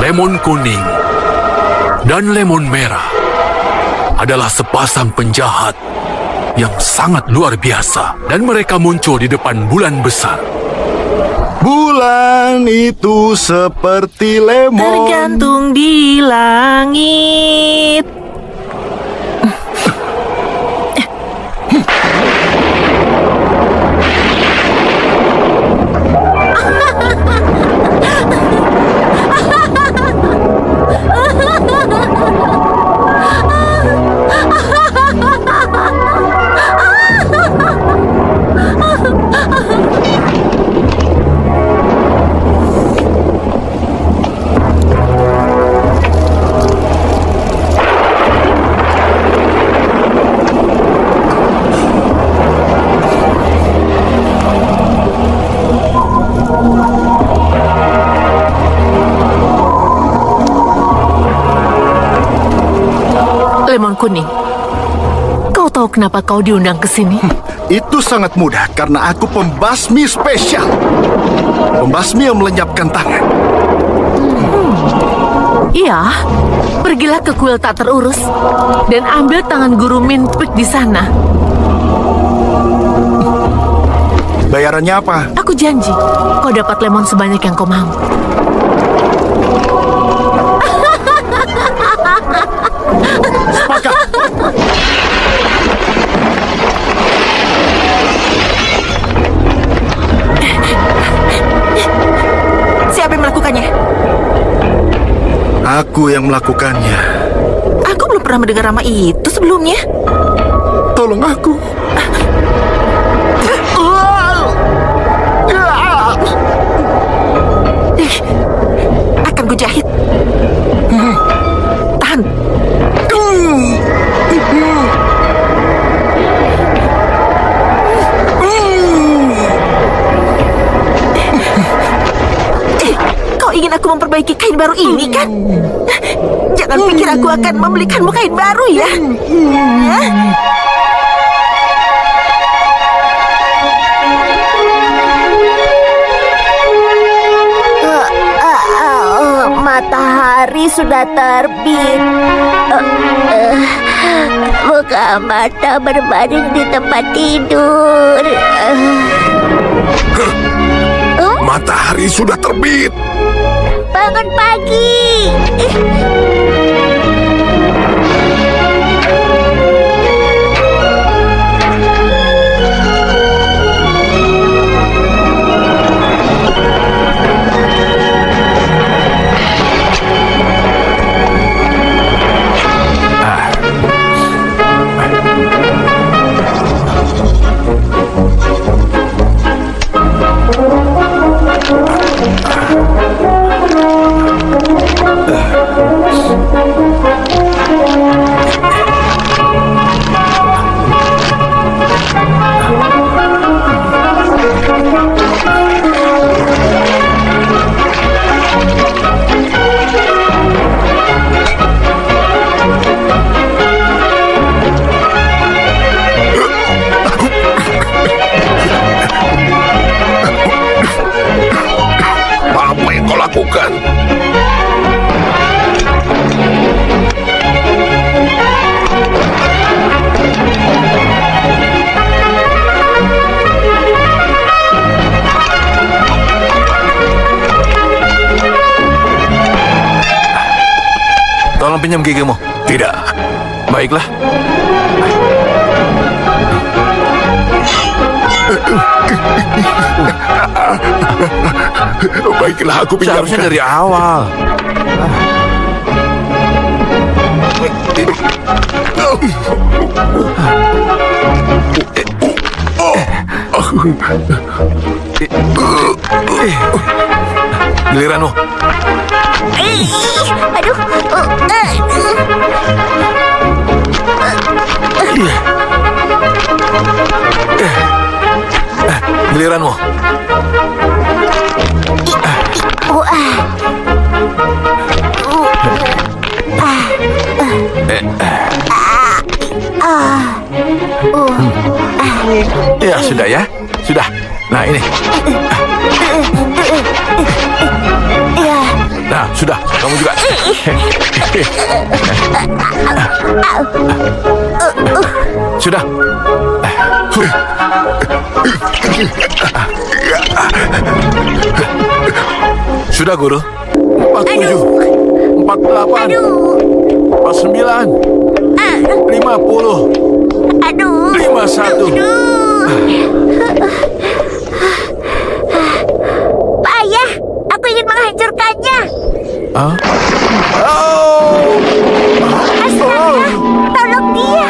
lemon kuning dan lemon merah adalah sepasang penjahat yang sangat luar biasa, dan mereka muncul di depan bulan besar. Bulan itu seperti lemon. Tergantung di langit. Lemon kuning, kau tahu kenapa kau diundang ke sini? Itu sangat mudah karena aku pembasmi spesial. Pembasmi yang melenyapkan tangan. Iya, pergilah ke kuil tak terurus dan ambil tangan guru Minpik di sana. Bayarannya apa? Aku janji, kau dapat lemon sebanyak yang kau mau. Sepakat. Siapa yang melakukannya? Aku yang melakukannya. Aku belum pernah mendengar nama itu sebelumnya. Tolong aku. Akan kujahit. Tahan. Kau ingin aku memperbaiki kain baru ini, kan? Jangan pikir aku akan membelikanmu kain baru, ya? Matahari sudah terbit. Buka mata berbaring di tempat tidur. Matahari sudah terbit. Bangun pagi. Apa yang kau lakukan? Tolong pinjam gigimu. Tidak. Baiklah. Baiklah, aku pinjamkan. Seharusnya dari awal. Giliranmu. Aduh. Giliranmu. Ya, sudah ya. Sudah. Nah, ini. Ya. Nah, Sudah, kamu juga. Sudah. Sudah, Guru. 47, 48, 49, 50, Aduh. 51. Pak Ayah, aku ingin menghancurkannya. Hah? Oh! Astaga, tolong dia.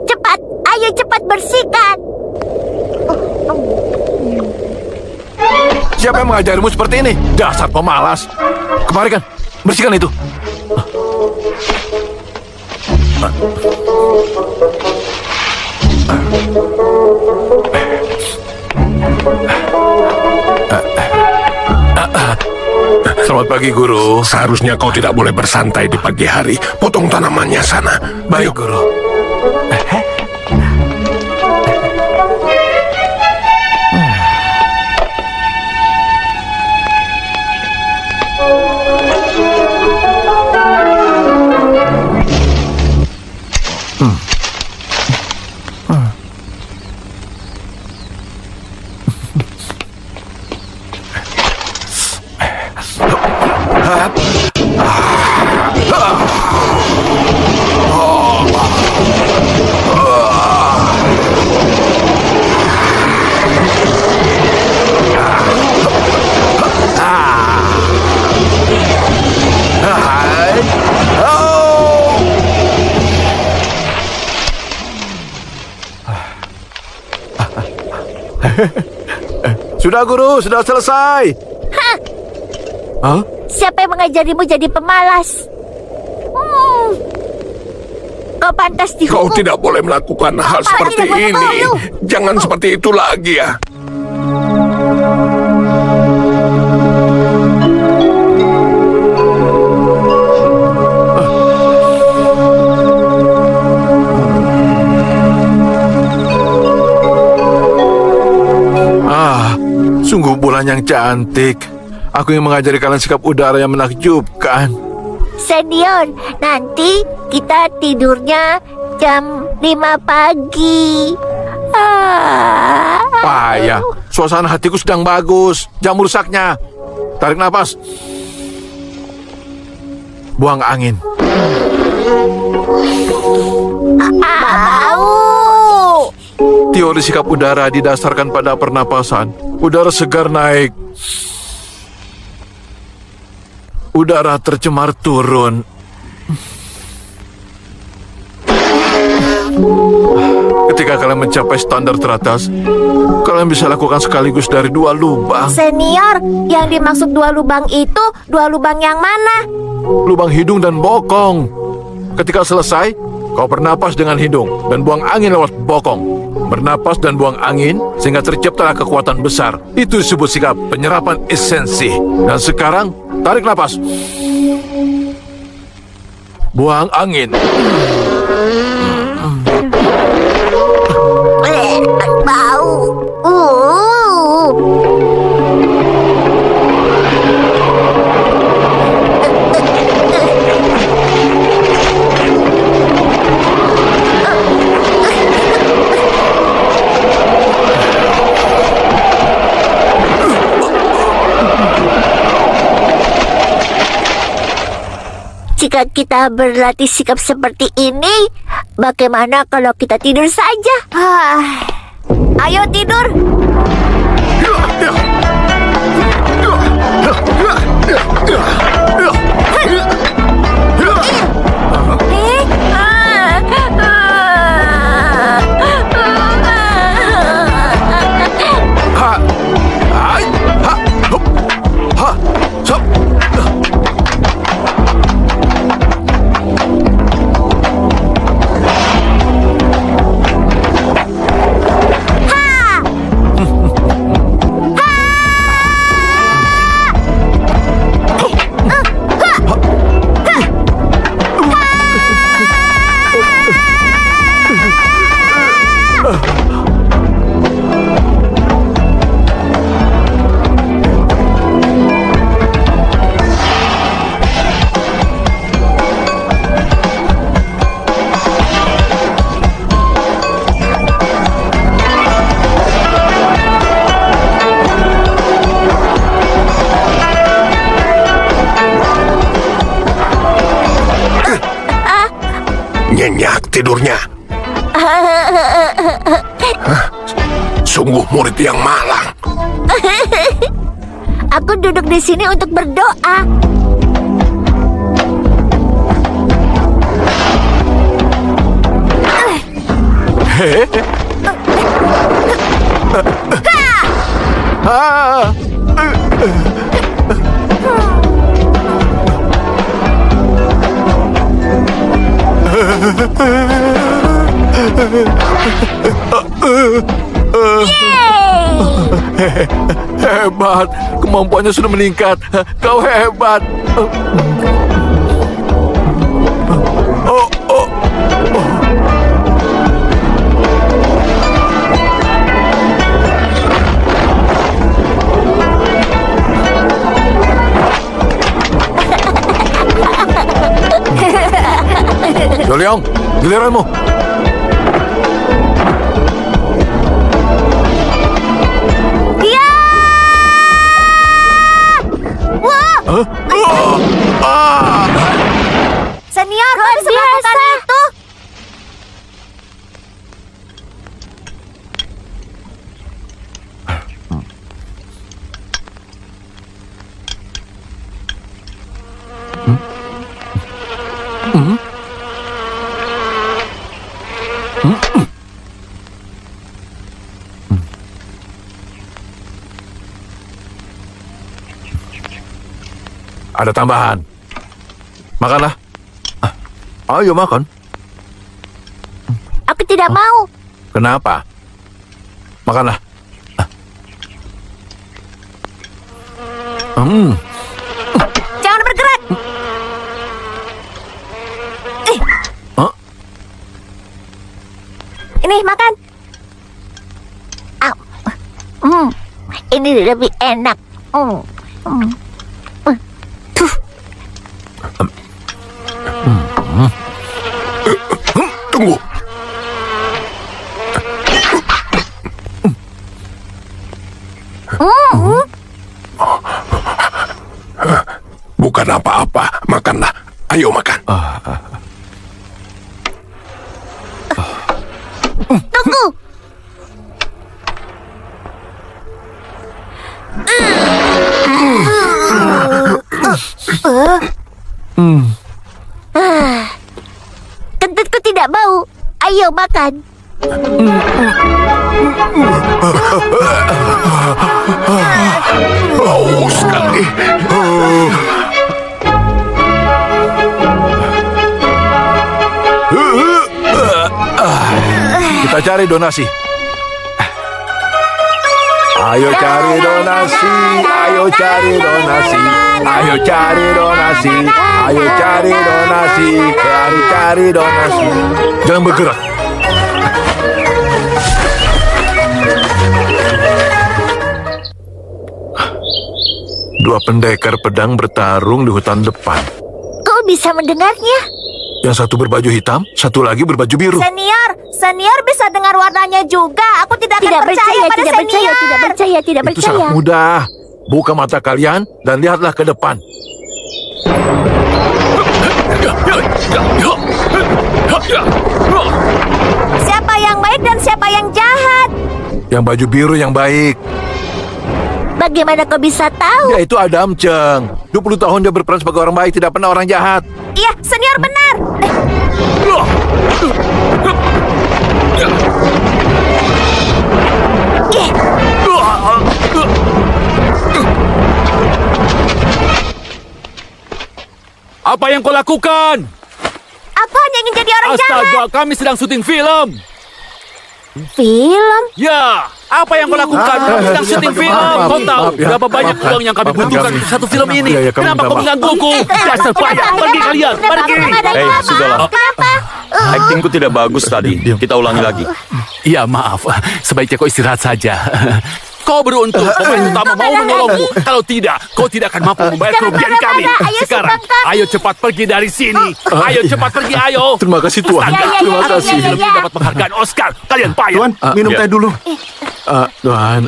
Cepat, ayo cepat bersihkan. Siapa yang mengajarimu seperti ini? Dasar pemalas. Kemari kan, bersihkan itu. Selamat pagi, Guru. Seharusnya kau tidak boleh bersantai di pagi hari. Potong tanamannya sana. Baik, Guru. Sudah, Guru, sudah selesai. Hah? Siapa yang mengajarimu jadi pemalas? Kau pantas Kau dihukum. tidak boleh melakukan hal seperti tidak boleh ini. malu. Jangan seperti itu lagi ya. Sungguh bulan yang cantik. Aku ingin mengajari kalian sikap udara yang menakjubkan. Senior, nanti kita tidurnya jam 5 pagi. Payah, suasana hatiku sedang bagus. Jangan merusaknya. Tarik napas. Buang angin. Bau. Teori sikap udara didasarkan pada pernapasan. Udara segar naik. Udara tercemar turun. Ketika kalian mencapai standar teratas, kalian bisa lakukan sekaligus dari 2 lubang. Senior, yang dimaksud 2 lubang itu 2 lubang yang mana? Lubang hidung dan bokong. Ketika selesai, kau bernapas dengan hidung dan buang angin lewat bokong. Bernapas dan buang angin sehingga terciptalah kekuatan besar. Itu disebut sikap penyerapan esensi. Dan sekarang, tarik napas. Buang angin. Bau. Jika kita berlatih sikap seperti ini, bagaimana kalau kita tidur saja? Ayo tidur. Nyenyak tidurnya. Sungguh murid yang malang. Aku duduk di sini untuk berdoa. Hebat, kemampuannya sudah meningkat. Kau hebat. Doliong, giliranmu. Senior, kau bisa melakukan itu? Ada tambahan. Makanlah. Ayo makan. Aku tidak mau. Kenapa? Makanlah. Jangan bergerak. Ini makan. Ini lebih enak. Tunggu. Bukan apa-apa. Makanlah. Ayo makan. Tunggu. Kentutku tidak bau. Ayo makan. Bau sekali. Kita cari donasi. Ayo cari donasi, ayo cari donasi, ayo cari donasi, ayo cari donasi, cari donasi. Jangan bergerak. Dua pendekar pedang bertarung di hutan depan. Kau bisa mendengarnya? Yang satu berbaju hitam, satu lagi berbaju biru. Senior bisa dengar warnanya juga. Aku tidak akan percaya pada Tidak tidak Itu sangat mudah. Buka mata kalian dan lihatlah ke depan. Siapa yang baik dan siapa yang jahat? Yang baju biru yang baik. Bagaimana kau bisa tahu? Dia itu Adam Cheng. 20 tahun dia berperan sebagai orang baik, tidak pernah orang jahat. Iya, senior benar. Apa yang kau lakukan? Aku hanya ingin jadi orang jahat. Astaga, kami sedang syuting film. Film? Ya, apa yang kau lakukan? Kami sedang syuting film. Kau tahu berapa banyak uang yang kami butuhkan untuk satu film ini? Kenapa kau menggangguku? Dasar payah, pergi kalian, pergi. Hei, sudahlah. Kenapa? Aktingku tidak bagus tadi. Kita ulangi lagi. Ya, maaf. Sebaiknya kau istirahat saja. Kau beruntung, pemain utama mau menolongmu. Kalau tidak, kau tidak akan mampu membayar kerugian kami. Sekarang, ayo cepat pergi dari sini. Ayo cepat pergi, ayo. Terima kasih Tuan. Terima kasih. Lebih dapat penghargaan Oscar. Kalian payah. Tuan, minum ya. teh dulu. Tuan,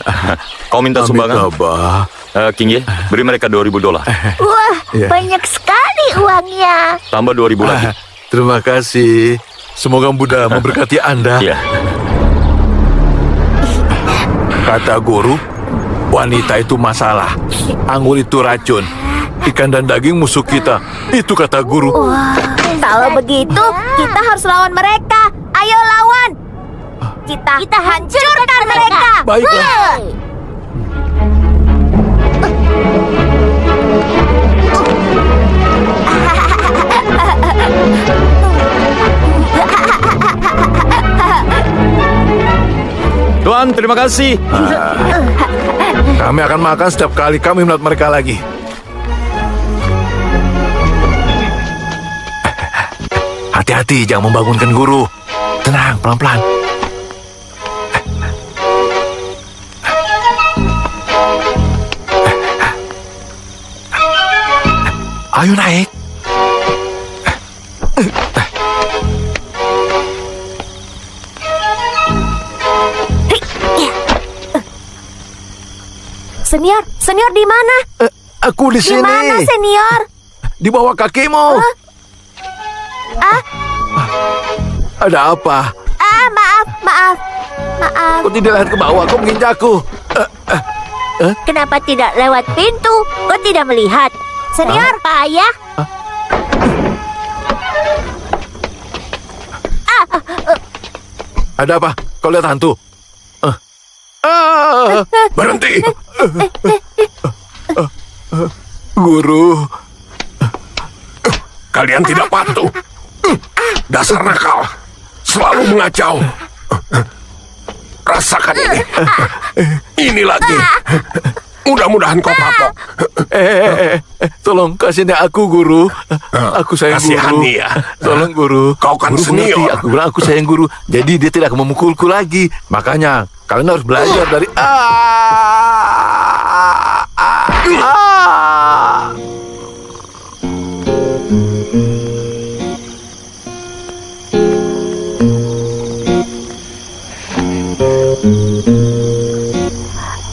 Kau minta sumbangan? Abah. King Ye, beri mereka $2,000. Wah, Iya. banyak sekali uangnya. Tambah 2.000 lagi. Terima kasih. Semoga Buddha memberkati Anda. Ya, Kata guru, wanita itu masalah. Anggur itu racun. Ikan dan daging musuh kita. Itu kata guru. Kalau begitu, kita harus lawan mereka. Ayo lawan. Kita hancurkan mereka. Baiklah. Tuan, terima kasih. Kami akan makan setiap kali kami melihat mereka lagi. Hati-hati, jangan membangunkan guru. Tenang, pelan-pelan. Ayo naik. Senior di mana? Aku di Di sini. mana, senior? Di bawah kakimu. Ada apa? Maaf. Kau tidak lihat ke bawah, kau menginjakku. Kenapa tidak lewat pintu? Kau tidak melihat? Senior, payah. Ada apa? Kau lihat hantu? Berhenti! Guru, Kalian tidak patuh. Dasar nakal. Selalu mengacau. Rasakan ini. Ini lagi. Mudah-mudahan kau kapok. tolong kasihnya aku guru. Aku sayang guru. Kasihani ya. Tolong guru. Kau kan Guru senior. mengerti. Aku bilang aku sayang guru. Jadi dia tidak akan memukulku lagi. Makanya kalian harus belajar dari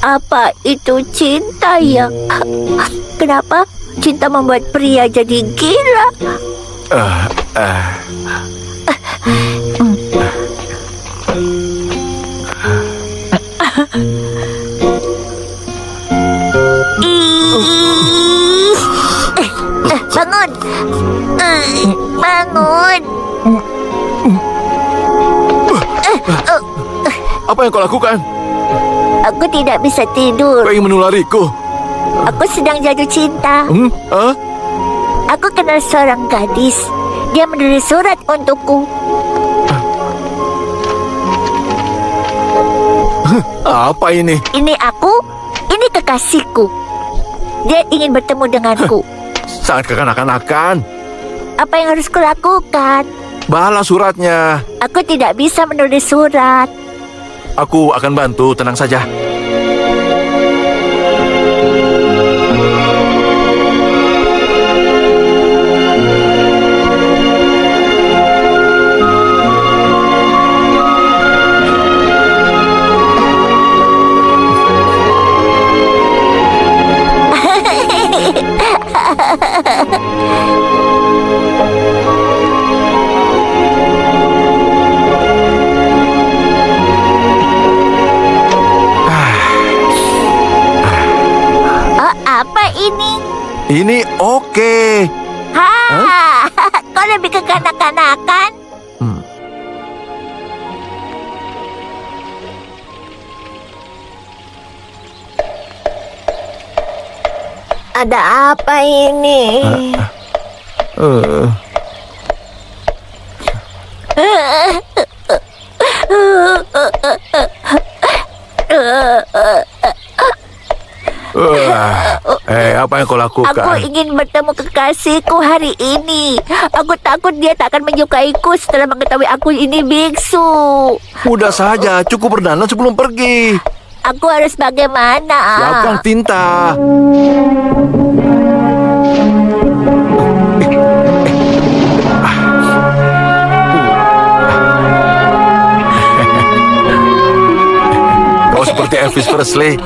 Apa itu cinta ya? Kenapa cinta membuat pria jadi gila? Ih. Bangun. Bangun. Apa yang kau lakukan? Aku tidak bisa tidur. Kau ingin menulariku? Aku sedang jatuh cinta. Aku kenal seorang gadis. Dia menulis surat untukku. Apa ini? Ini aku, ini kekasihku. Dia ingin bertemu denganku. Sangat kekanak-kanakan. Apa yang harus kulakukan? Balas suratnya. Aku tidak bisa menulis surat. Aku akan bantu, tenang saja. Apa ini? Ini oke. Kau lebih kekanak-kanakan? Ada apa ini? Apa yang kau lakukan? Aku ingin bertemu kekasihku hari ini. Aku takut dia tak akan menyukaiku setelah mengetahui aku ini biksu. Mudah saja, cukup berdandan sebelum pergi. Aku harus bagaimana? Siapkan tinta. Kau seperti Elvis Presley.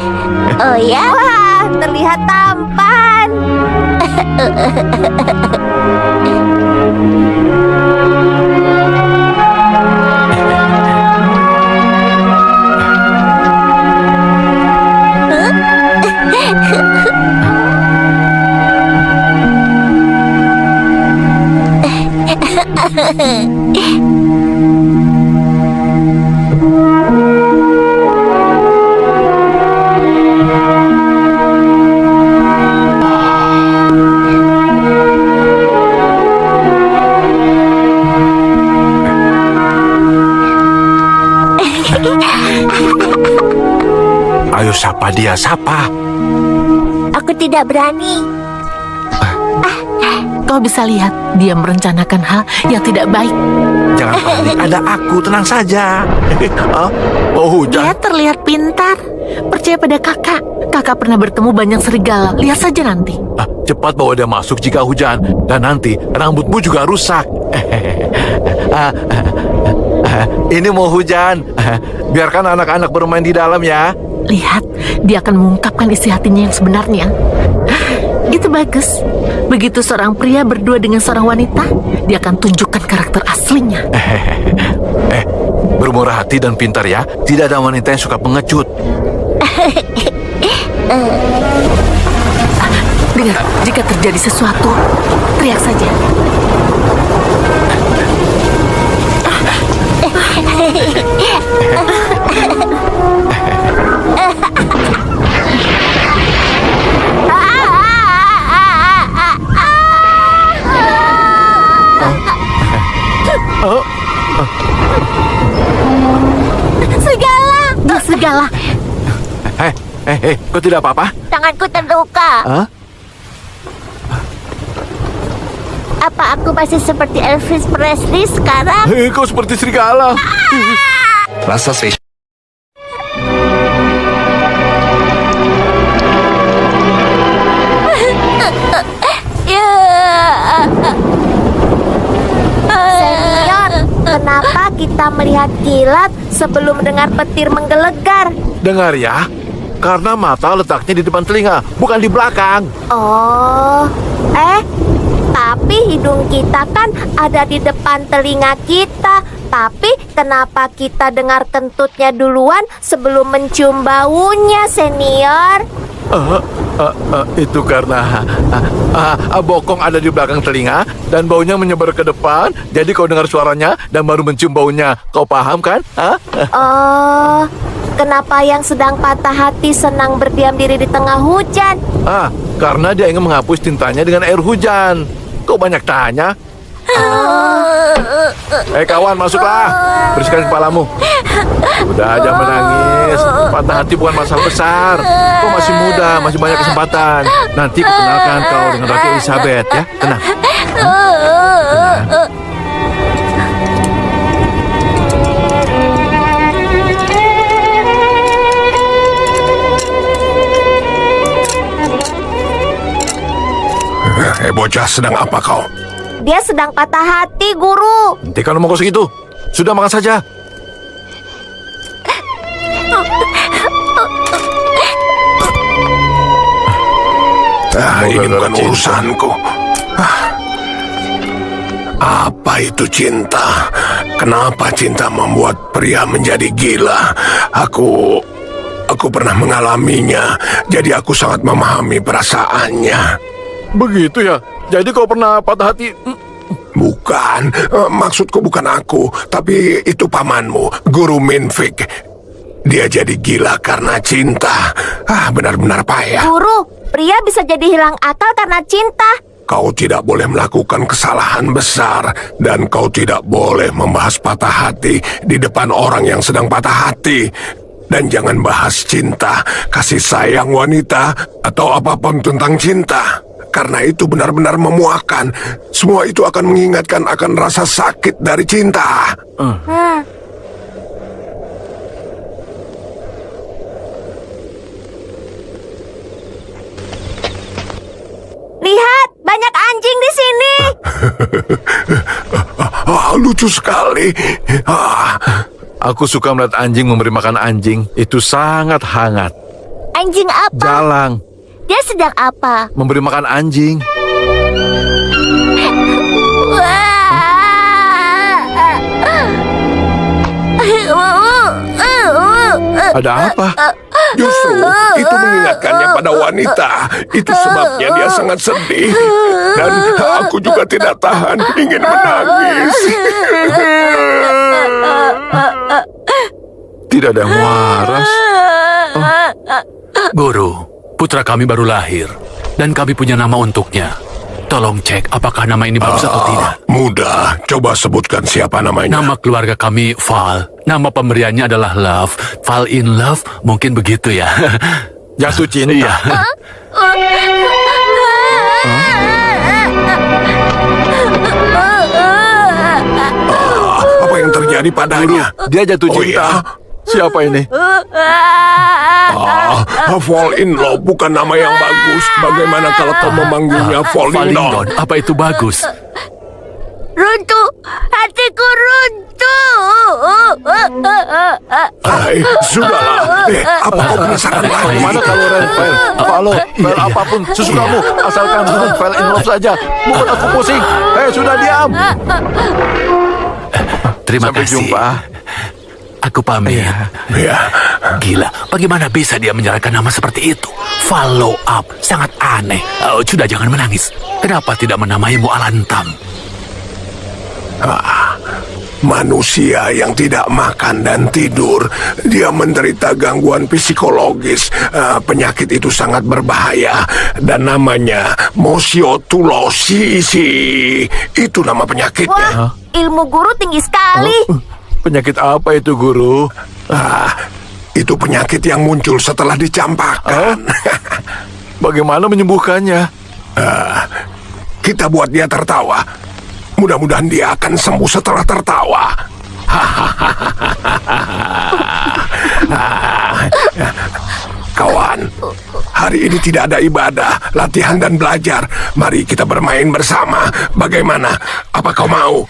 Oh ya? Wah, terlihat tampan. Ayo sapa dia, sapa. Aku tidak berani. Kau bisa lihat, dia merencanakan hal yang tidak baik. Jangan panik, ada aku, tenang saja. Oh, hujan. Dia terlihat pintar. Percaya pada kakak. Kakak pernah bertemu banyak serigala. Lihat saja nanti. Cepat bawa dia masuk jika hujan. Dan nanti rambutmu juga rusak. Ini mau hujan. Biarkan anak-anak bermain di dalam ya. Lihat, dia akan mengungkapkan isi hatinya yang sebenarnya. Itu bagus. Begitu seorang pria berdua dengan seorang wanita, dia akan tunjukkan karakter aslinya. Bermurah hati dan pintar ya. Tidak ada wanita yang suka pengecut. Dengar, jika terjadi sesuatu, teriak saja. Serigala! Serigala! Kau tidak apa-apa? Tanganku terluka. Hah? Apa aku masih seperti Elvis Presley sekarang? Kau seperti serigala. Rasa spesial. Senior, kenapa kita melihat kilat sebelum mendengar petir menggelegar? Dengar ya. Karena mata letaknya di depan telinga, bukan di belakang. Oh, tapi hidung kita kan ada di depan telinga kita. Tapi kenapa kita dengar kentutnya duluan sebelum mencium baunya, senior? Itu karena bokong ada di belakang telinga dan baunya menyebar ke depan. Jadi kau dengar suaranya dan baru mencium baunya. Kau paham kan? Oh, kenapa yang sedang patah hati senang berdiam diri di tengah hujan? Karena dia ingin menghapus tintanya dengan air hujan. Kau banyak tanya. Kawan, masuklah. Bersihkan kepalamu. Udah aja menangis. Patah hati bukan masalah besar. Kau masih muda, masih banyak kesempatan. Nanti kukenalkan kau dengan Ratu Elizabeth ya. Tenang. Bocah, sedang apa kau? Dia sedang patah hati, guru. Hentikan omong kosong itu. Sudah makan saja. Ini bukan urusanku. Apa itu cinta? Kenapa cinta membuat pria menjadi gila? Aku pernah mengalaminya, jadi aku sangat memahami perasaannya. Begitu ya? Jadi kau pernah patah hati? Bukan, maksudku bukan aku, tapi itu pamanmu, Guru Minfik. Dia jadi gila karena cinta. Benar-benar payah. Guru, pria bisa jadi hilang akal karena cinta. Kau tidak boleh melakukan kesalahan besar, dan kau tidak boleh membahas patah hati di depan orang yang sedang patah hati. Dan jangan bahas cinta, kasih sayang wanita, atau apapun tentang cinta. Karena itu benar-benar memuakkan. Semua itu akan mengingatkan akan rasa sakit dari cinta. Lihat, banyak anjing di sini. Lucu sekali. Aku suka melihat anjing memberi makan anjing. Itu sangat hangat. Anjing apa? Jalang. Dia sedang apa? Memberi makan anjing. Ada apa? Justru itu mengingatkannya pada wanita. Itu sebabnya dia sangat sedih. Dan aku juga tidak tahan ingin menangis. Tidak ada yang waras. Guru, putra kami baru lahir. Dan kami punya nama untuknya. Tolong cek apakah nama ini bagus atau tidak. Mudah, coba sebutkan siapa namanya. Nama keluarga kami Val. Nama pemberiannya adalah Love. Fall in love, mungkin begitu ya. Jatuh cinta. Iya. Apa yang terjadi padanya? Dia jatuh Oh, cinta. iya? Siapa ini? Fall in love bukan nama yang bagus. Bagaimana kalau kau memanggilnya Falling Down? Falling Down, apa itu bagus? Runtuh, hatiku runtuh. Sudahlah. Apa kau penasaran lagi? Bagaimana kalau Renfel? Kalau Fel apapun sesukamu, asalkan Renfel in love saja. Bukan aku pusing. Sudah diam. Terima Sampai kasih. jumpa. Aku pamit. Ya, Gila, bagaimana bisa dia menyerahkan nama seperti itu? Follow up, sangat aneh. Oh, sudah jangan menangis. Kenapa tidak menamaimu Alantam? manusia yang tidak makan dan tidur. Dia menderita gangguan psikologis. Penyakit itu sangat berbahaya. Dan namanya mosiotulosis. Itu nama penyakitnya. Wah, ilmu guru tinggi sekali. Penyakit apa itu, Guru? Itu penyakit yang muncul setelah dicampakkan. Bagaimana menyembuhkannya? Kita buat dia tertawa. Mudah-mudahan dia akan sembuh setelah tertawa. Kawan, hari ini tidak ada ibadah, latihan dan belajar. Mari kita bermain bersama. Bagaimana? Apa kau mau?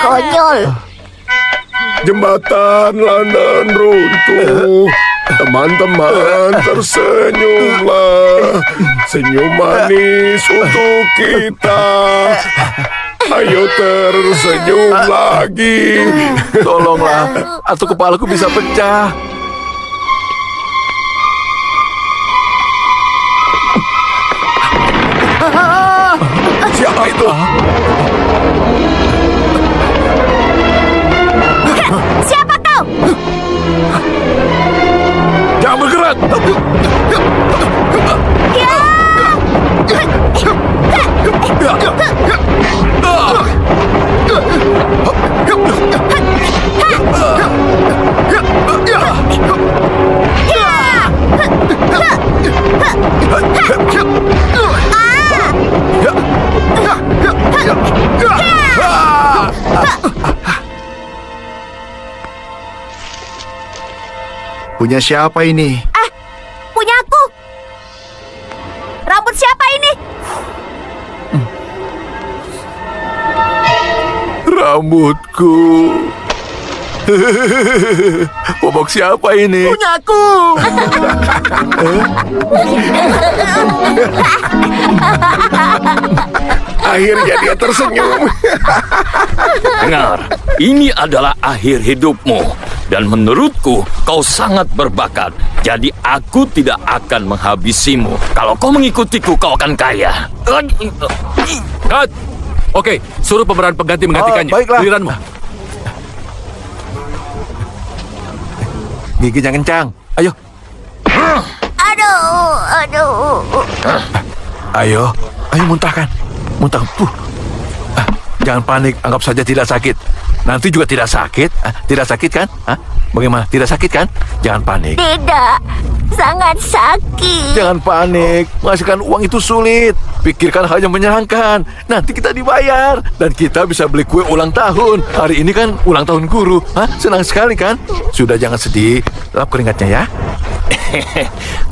Konyol. Jembatan London runtuh. Teman-teman tersenyumlah. Senyum manis untuk kita. Ayo tersenyum lagi. Tolonglah, atau kepalaku bisa pecah. Siapa itu? Siapa kau? Jangan bergerak. Punya siapa ini? Punya aku. Rambut siapa ini? Rambutku. Bobok siapa ini? Punya aku. Akhirnya dia tersenyum. Dengar, ini adalah akhir hidupmu. Dan menurutku, kau sangat berbakat. Jadi aku tidak akan menghabisimu. Kalau kau mengikutiku, kau akan kaya. Cut! Oke, suruh pemeran pengganti menggantikannya. baiklah. Giliranmu. Giginya kencang. Ayo, Aduh. ayo muntahkan. Muntah. Jangan panik, anggap saja tidak sakit. Nanti juga tidak sakit. Tidak sakit kan? Bagaimana? Tidak sakit kan? Jangan panik. Tidak, sangat sakit. Jangan panik. Menghasilkan uang itu sulit. Pikirkan hal yang menyenangkan. Nanti kita dibayar. Dan kita bisa beli kue ulang tahun. Hari ini kan ulang tahun guru. Senang sekali kan? Sudah, jangan sedih. Lap keringatnya ya.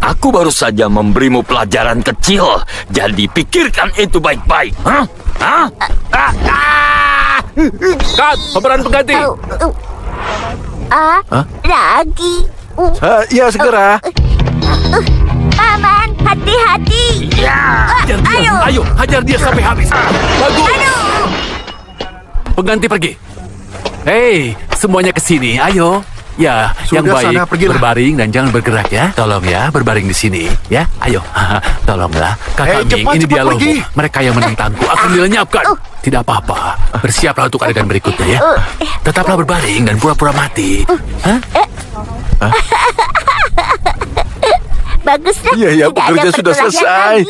Aku baru saja memberimu pelajaran kecil. Jadi pikirkan itu baik-baik. Hah? Hah? Kat, pemeran pengganti. Lagi. Ya, segera. Paman, hati-hati. Ya. Ayo, hajar dia sampai habis. Bagus. Pengganti pergi. Hei, semuanya ke sini. Ayo. Ya, yang Sudah, baik sana, pergilah. berbaring dan jangan bergerak ya. Tolong ya, berbaring di sini. Ya, ayo. Tolonglah. Kakak Ming, cepat, ini cepat dialogmu. pergi. Mereka yang menentangku akan dilenyapkan. Tidak apa-apa. Bersiaplah untuk adegan berikutnya ya. Tetaplah berbaring dan pura-pura mati. Hah? Baguslah. Iya, tidak pekerja ada sudah perkelahian selesai. lagi.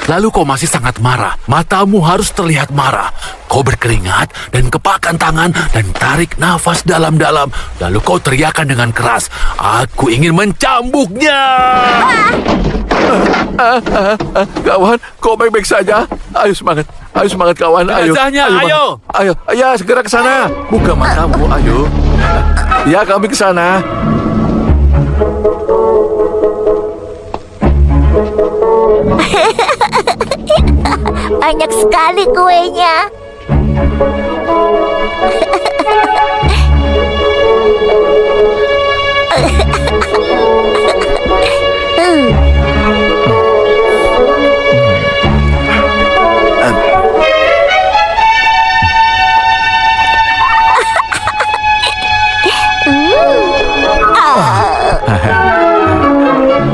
Lalu kau masih sangat marah. Matamu harus terlihat marah. Kau berkeringat dan kepakkan tangan dan tarik nafas dalam-dalam. Lalu kau teriakan dengan keras, "Aku ingin mencambuknya!" Kawan, kau baik-baik saja. Ayo semangat. Ayo semangat kawan. Ayo. Jenazahnya, Bang. ayo. Ayo, ya segera ke sana. Buka matamu, ayo. Ya, kami ke sana. Banyak sekali kuenya.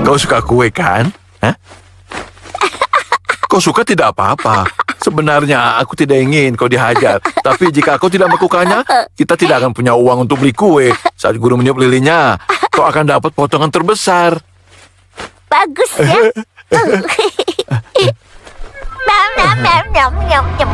Kau suka kue kan? Hah? Kau suka tidak apa-apa. Sebenarnya aku tidak ingin kau dihajar. Tapi jika kau tidak melakukannya, kita tidak akan punya uang untuk beli kue. Saat guru meniup lilinnya, kau akan dapat potongan terbesar. Bagus ya. Nam nam nam nam nam nam.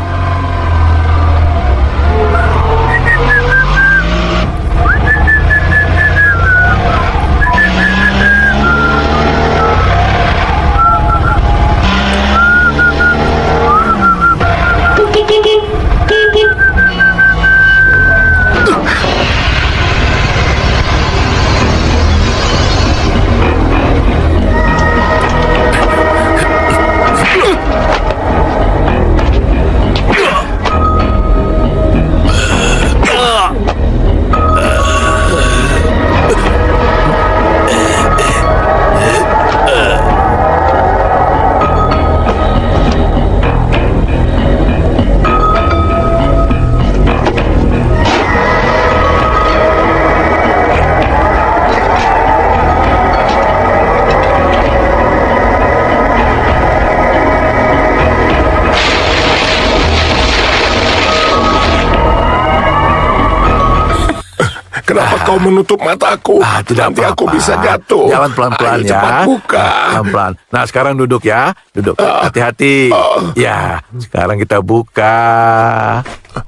Kenapa kau menutup mataku? Tidak Nanti aku apa-apa. bisa jatuh. Jalan pelan-pelan Ayo, ya. cepat buka. Pelan-pelan. Nah, sekarang duduk ya. Duduk. Hati-hati. Ya, sekarang kita buka.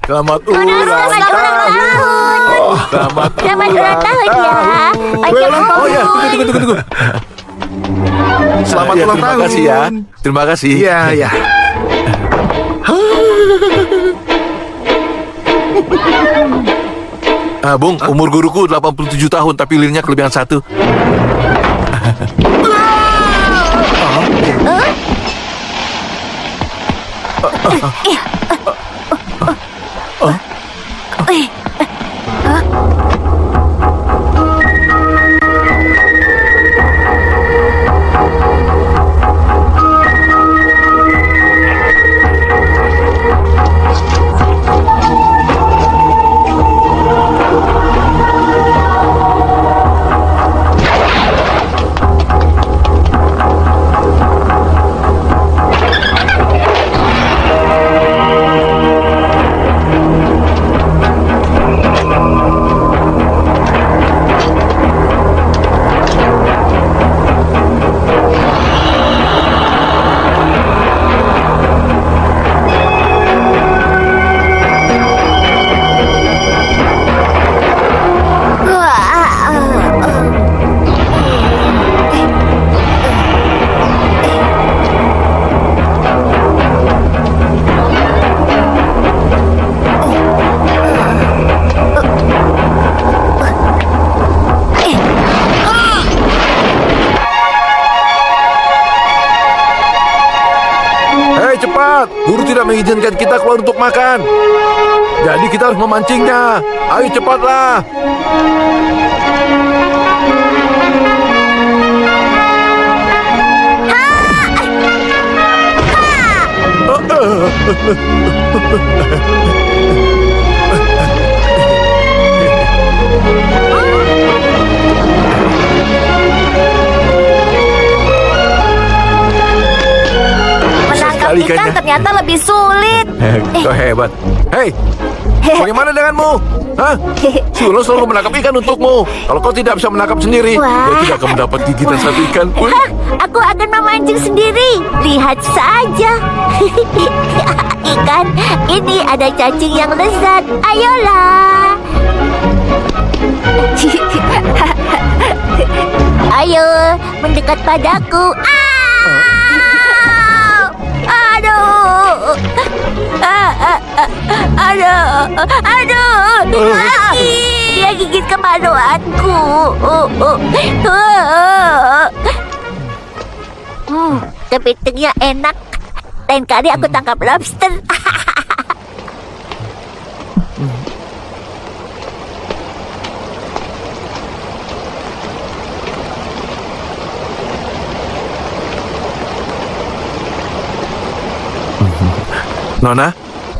Selamat ulang tahun. Selamat Selamat ulang tahun ya. Panjang umur. Oh ya, tunggu. Selamat Ya, ulang terima tahun. kasih ya. Terima kasih. Iya, iya. Bung, umur guruku 87 tahun, tapi lilinnya kelebihan 1. mengizinkan kita keluar untuk makan. Jadi kita harus memancingnya. Ayo cepatlah. Menangkap ikan ternyata lebih sulit. Kau hebat. Hei, bagaimana denganmu? Hah? Sulo selalu menangkap ikan untukmu. Kalau kau tidak bisa menangkap sendiri, Wah. dia tidak akan mendapat gigitan satu ikan pun. Aku akan memancing sendiri. Lihat saja. Ikan, ini ada cacing yang lezat. Ayolah. Ayo, mendekat padaku. Aduh. Aduh. Dia gigit kemaluanku. Kepitingnya enak. Lain kali aku tangkap lobster. Nona,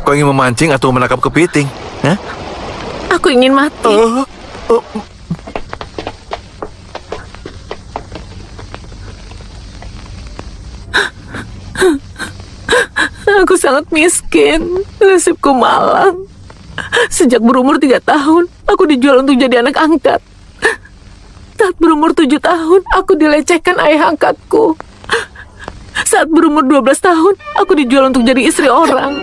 kau ingin memancing atau menangkap kepiting? Hah? Aku ingin mati. Aku sangat miskin. Nasibku malang. Sejak berumur 3 tahun, aku dijual untuk jadi anak angkat. Saat berumur 7 tahun, aku dilecehkan ayah angkatku. Saat berumur 12 tahun, aku dijual untuk jadi istri orang.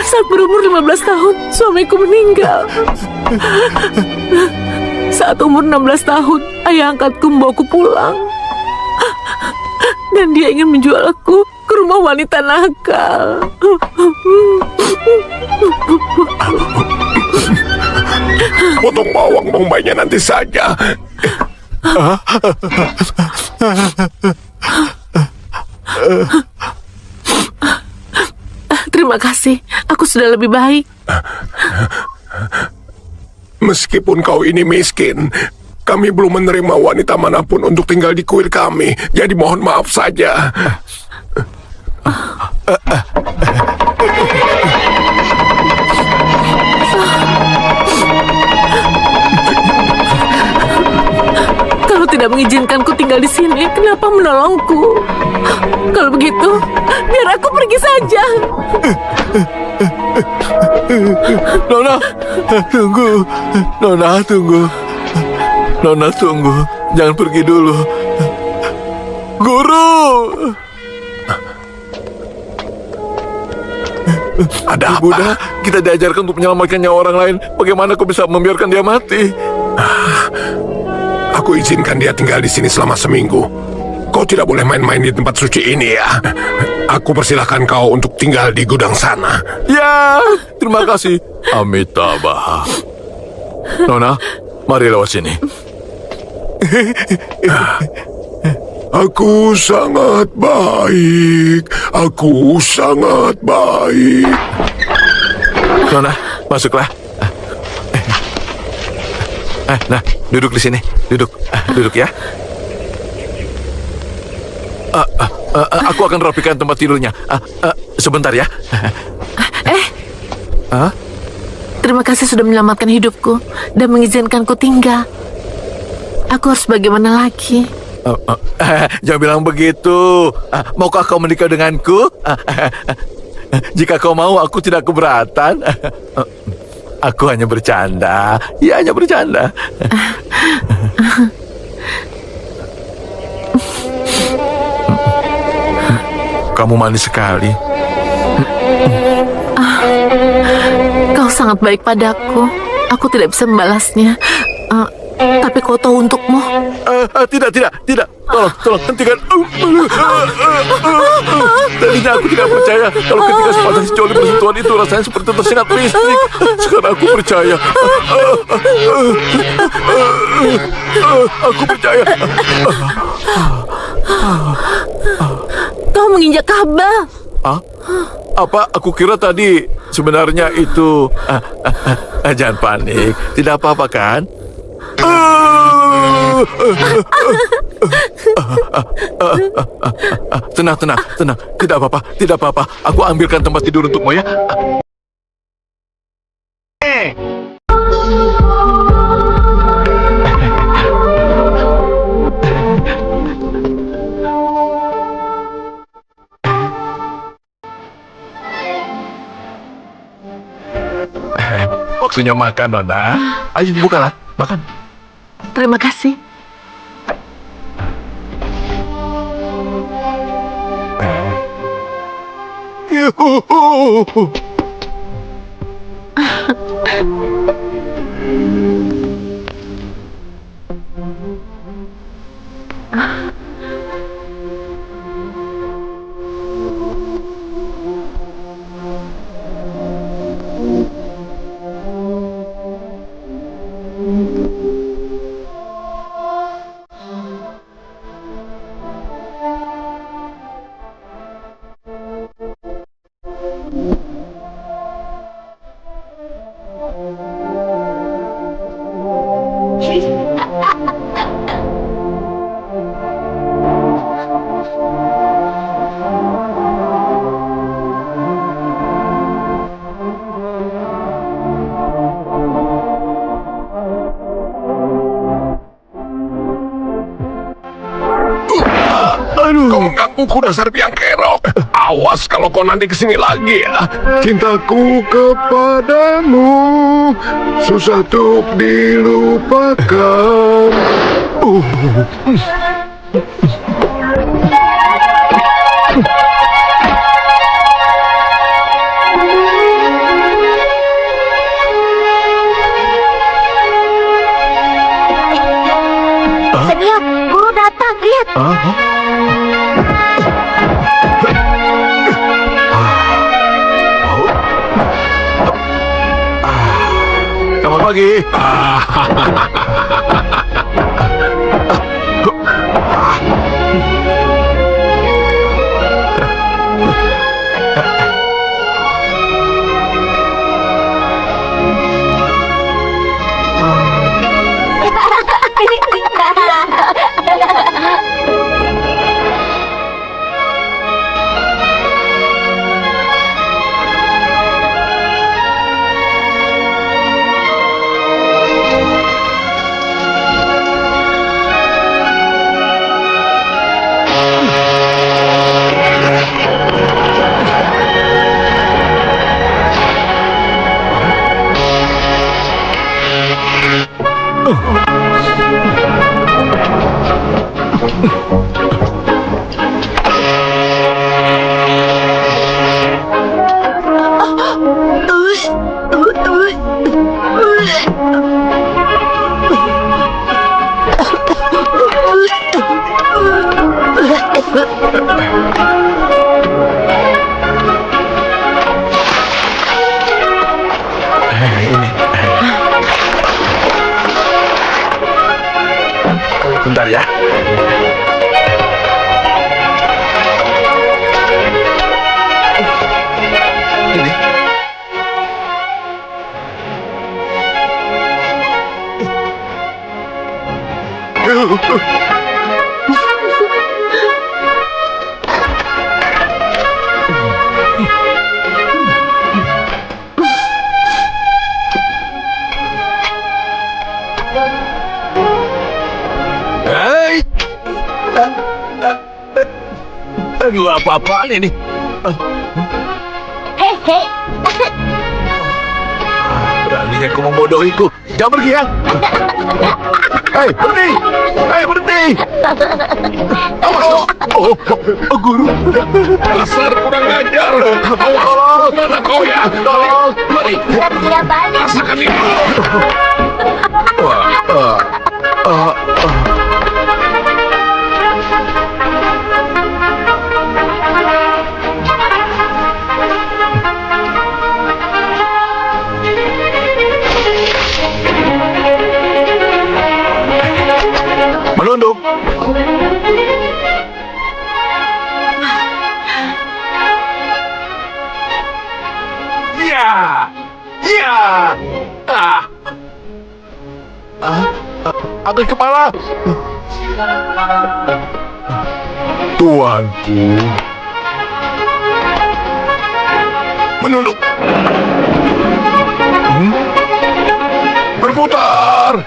Saat berumur 15 tahun, suamiku meninggal. Saat umur 16 tahun, ayah angkatku membawaku pulang. Dan dia ingin menjual aku ke rumah wanita nakal. Potong bawang bombaynya nanti saja. Terima kasih, aku sudah lebih baik. Meskipun kau ini miskin, kami belum menerima wanita manapun untuk tinggal di kuil kami. Jadi mohon maaf saja. Kalau tidak mengizinkanku tinggal di sini, kenapa menolongku? Kalau begitu, biar aku pergi saja. Nona, tunggu. Nona, tunggu. Nona, tunggu. Jangan pergi dulu. Guru! Ada apa? Buddha, kita diajarkan untuk menyelamatkan nyawa orang lain. Bagaimana kau bisa membiarkan dia mati? Aku izinkan dia tinggal di sini selama seminggu. Kau tidak boleh main-main di tempat suci ini ya. Aku persilahkan kau untuk tinggal di gudang sana. Ya, terima kasih. Amitabha. Nona, mari lewat sini. Aku sangat baik. Aku sangat baik. Nona, masuklah. Nah, duduk di sini. Duduk ya. Aku akan rapikan tempat tidurnya. Sebentar ya. Terima kasih sudah menyelamatkan hidupku dan mengizinkanku tinggal. Aku harus bagaimana lagi? Jangan bilang begitu. Maukah kau menikah denganku? Jika kau mau, aku tidak keberatan. Aku hanya bercanda. Ya, hanya bercanda. Kamu manis sekali. Kau sangat baik padaku. Aku tidak bisa membalasnya. Tapi kau tahu untukmu. Tidak. Tolong, hentikan. Tadinya aku tidak percaya kalau ketika sepasang si coli bersentuhan itu rasanya seperti tersengat listrik. Sekarang aku percaya. Aku percaya. Kau menginjak Ka'bah. Apa aku kira tadi sebenarnya itu... jangan panik, tidak apa-apa kan? Tenang, tidak apa-apa. Aku ambilkan tempat tidur untukmu ya. Waktunya makan, Nona. Ayo bukalah, makan. Terima kasih. Kau menggangguku, dasar biang kerok. Awas kalau kau nanti kesini lagi ya. Cintaku kepadamu susah untuk dilupakan. Senior, guru datang, lihat. Selamat pagi. Bentar ya. Ini. Hei. Aduh, apa-apaan ini? Hehe. Beraninya kau membodohiku. Jangan pergi ya. Hei, berhenti! Hei, berhenti! Guru. Dasar kurang ajar. Mana kau ya? Mari. Dia balik. Rasakan ini. Menunduk. Ya! Ya! Angkat kepala. Tuanku. Menunduk. Berputar.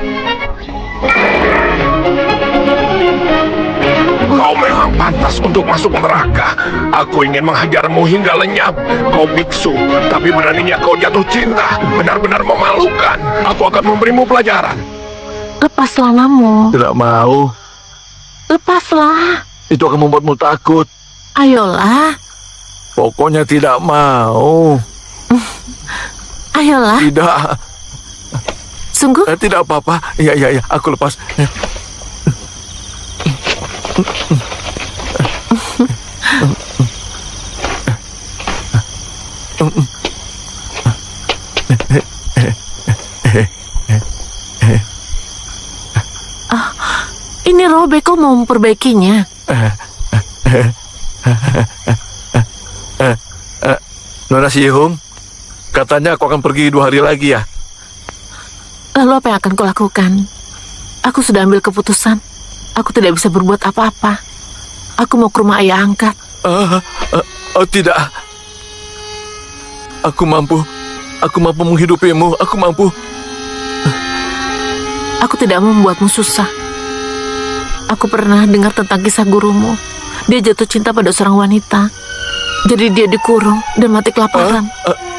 Kau memang pantas untuk masuk neraka. Aku ingin menghajarmu hingga lenyap. Kau biksu, tapi beraninya kau jatuh cinta. Benar-benar memalukan. Aku akan memberimu pelajaran. Lepaslah Namo. Tidak mau. Lepaslah. Itu akan membuatmu takut. Ayolah. Pokoknya tidak mau. Ayolah. Tidak. Sungguh? Tidak apa-apa. Ya, aku lepas. Ini robek, kau mau memperbaikinya? Nona Sihung, katanya aku akan pergi 2 hari lagi ya? Lalu apa yang akan kau lakukan? Aku sudah ambil keputusan. Aku tidak bisa berbuat apa-apa. Aku mau ke rumah ayah angkat. Tidak. Aku mampu menghidupimu. Aku mampu. Aku tidak mau membuatmu susah. Aku pernah dengar tentang kisah gurumu. Dia jatuh cinta pada seorang wanita. Jadi dia dikurung dan mati kelaparan.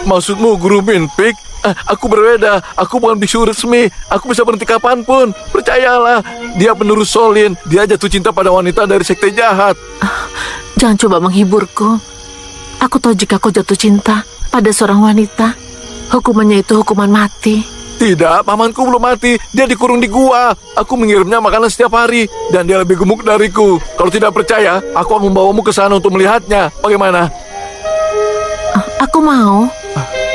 Maksudmu Guru Minpik? Aku berbeda. Aku bukan biksu resmi. Aku bisa berhenti kapanpun. Percayalah. Dia penerus Solin. Dia jatuh cinta pada wanita dari sekte jahat. Jangan coba menghiburku. Aku tahu jika kau jatuh cinta pada seorang wanita, hukumannya itu hukuman mati. Tidak, pamanku belum mati. Dia dikurung di gua. Aku mengirimnya makanan setiap hari. Dan dia lebih gemuk dariku. Kalau tidak percaya, aku akan membawamu ke sana untuk melihatnya. Bagaimana? Aku mau.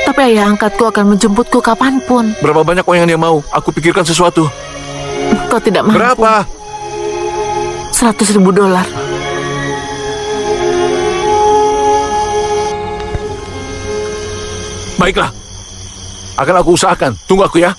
Tapi ayah angkatku akan menjemputku kapanpun. Berapa banyak uang yang dia mau? Aku pikirkan sesuatu. Kau tidak mampu. Berapa? $100.000. Baiklah. Akan aku usahakan. Tunggu aku ya.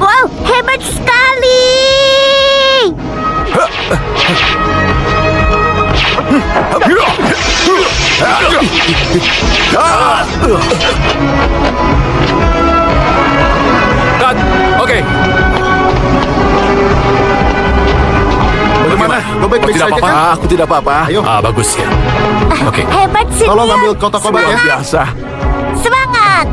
Wow, hebat sekali! Cut. Oke. Bagaimana? Kau baik-baik Tidak saja apa-apa. kan? Aku tidak apa-apa. Ayo. Bagus ya. Oke. Hebat sih Tolong dia. ambil kotak obat ya. Biasa. Semangat!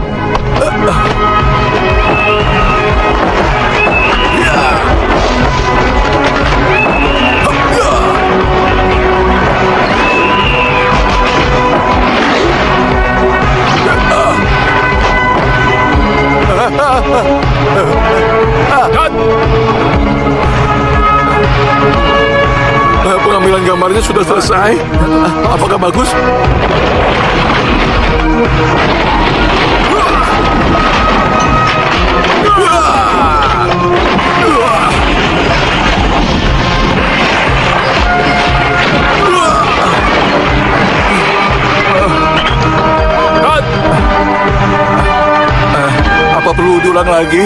Pengambilan gambarnya sudah selesai. Apakah bagus? Apa perlu diulang lagi?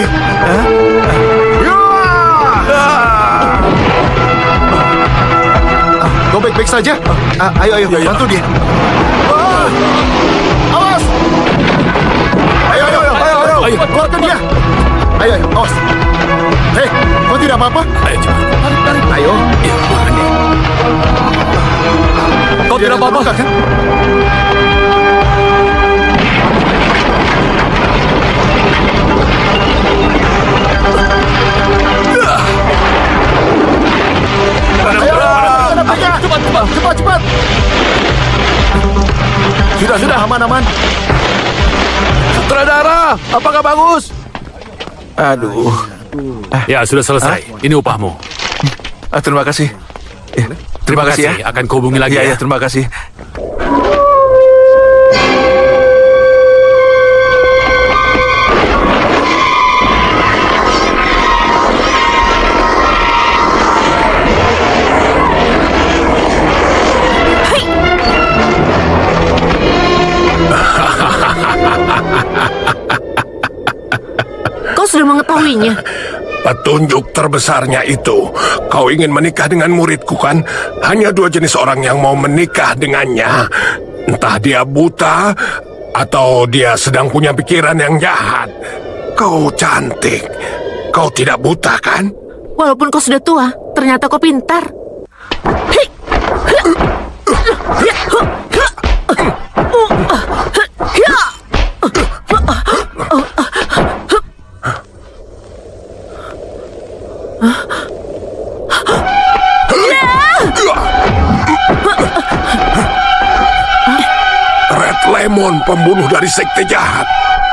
Kau baik-baik saja. Ayo, Ya. bantu dia. Awas! Ayo, keluarkan dia. Ayo, awas. Hei, kau tidak apa-apa? Ayo cepat. Tarik. Ayo. Ya, makanya. Kau tidak apa-apa? terluka, kan? Ayo, cepat. Sudah. Aman. Sutradara, apakah bagus? Aduh. Ya, sudah selesai. Ini upahmu. Terima kasih. Terima kasih ya. Akan kuhubungi lagi Iya, ya. terima kasih. Kau sudah mengetahuinya. Petunjuk terbesarnya itu, kau ingin menikah dengan muridku kan? Hanya 2 jenis orang yang mau menikah dengannya. Entah dia buta, atau dia sedang punya pikiran yang jahat. Kau cantik, kau tidak buta kan? Walaupun kau sudah tua, ternyata kau pintar. Red Lemon, pembunuh dari sekte jahat.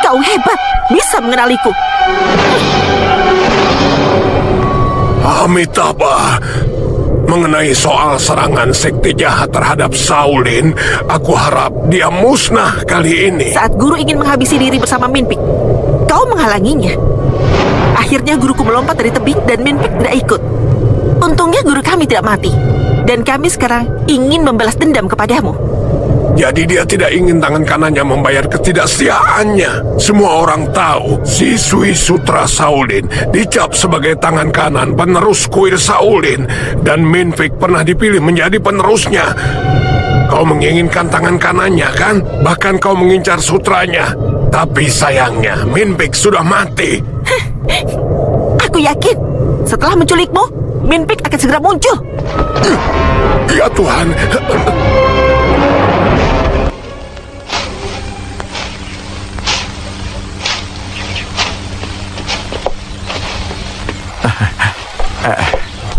Kau hebat, bisa mengenaliku. Amitabha, mengenai soal serangan sekte jahat terhadap Shaolin, aku harap dia musnah kali ini. Saat guru ingin menghabisi diri bersama Minpik, kau menghalanginya. Akhirnya guruku melompat dari tebing dan Minpik tidak ikut. Untungnya guru kami tidak mati. Dan kami sekarang ingin membalas dendam kepadamu. Jadi dia tidak ingin tangan kanannya membayar ketidaksetiaannya. Semua orang tahu siswi sutra Shaolin dicap sebagai tangan kanan penerus kuil Shaolin. Dan Minpik pernah dipilih menjadi penerusnya. Kau menginginkan tangan kanannya kan? Bahkan kau mengincar sutranya. Tapi sayangnya Minpik sudah mati. Aku yakin setelah menculikmu, Minpik akan segera muncul. Ya Tuhan.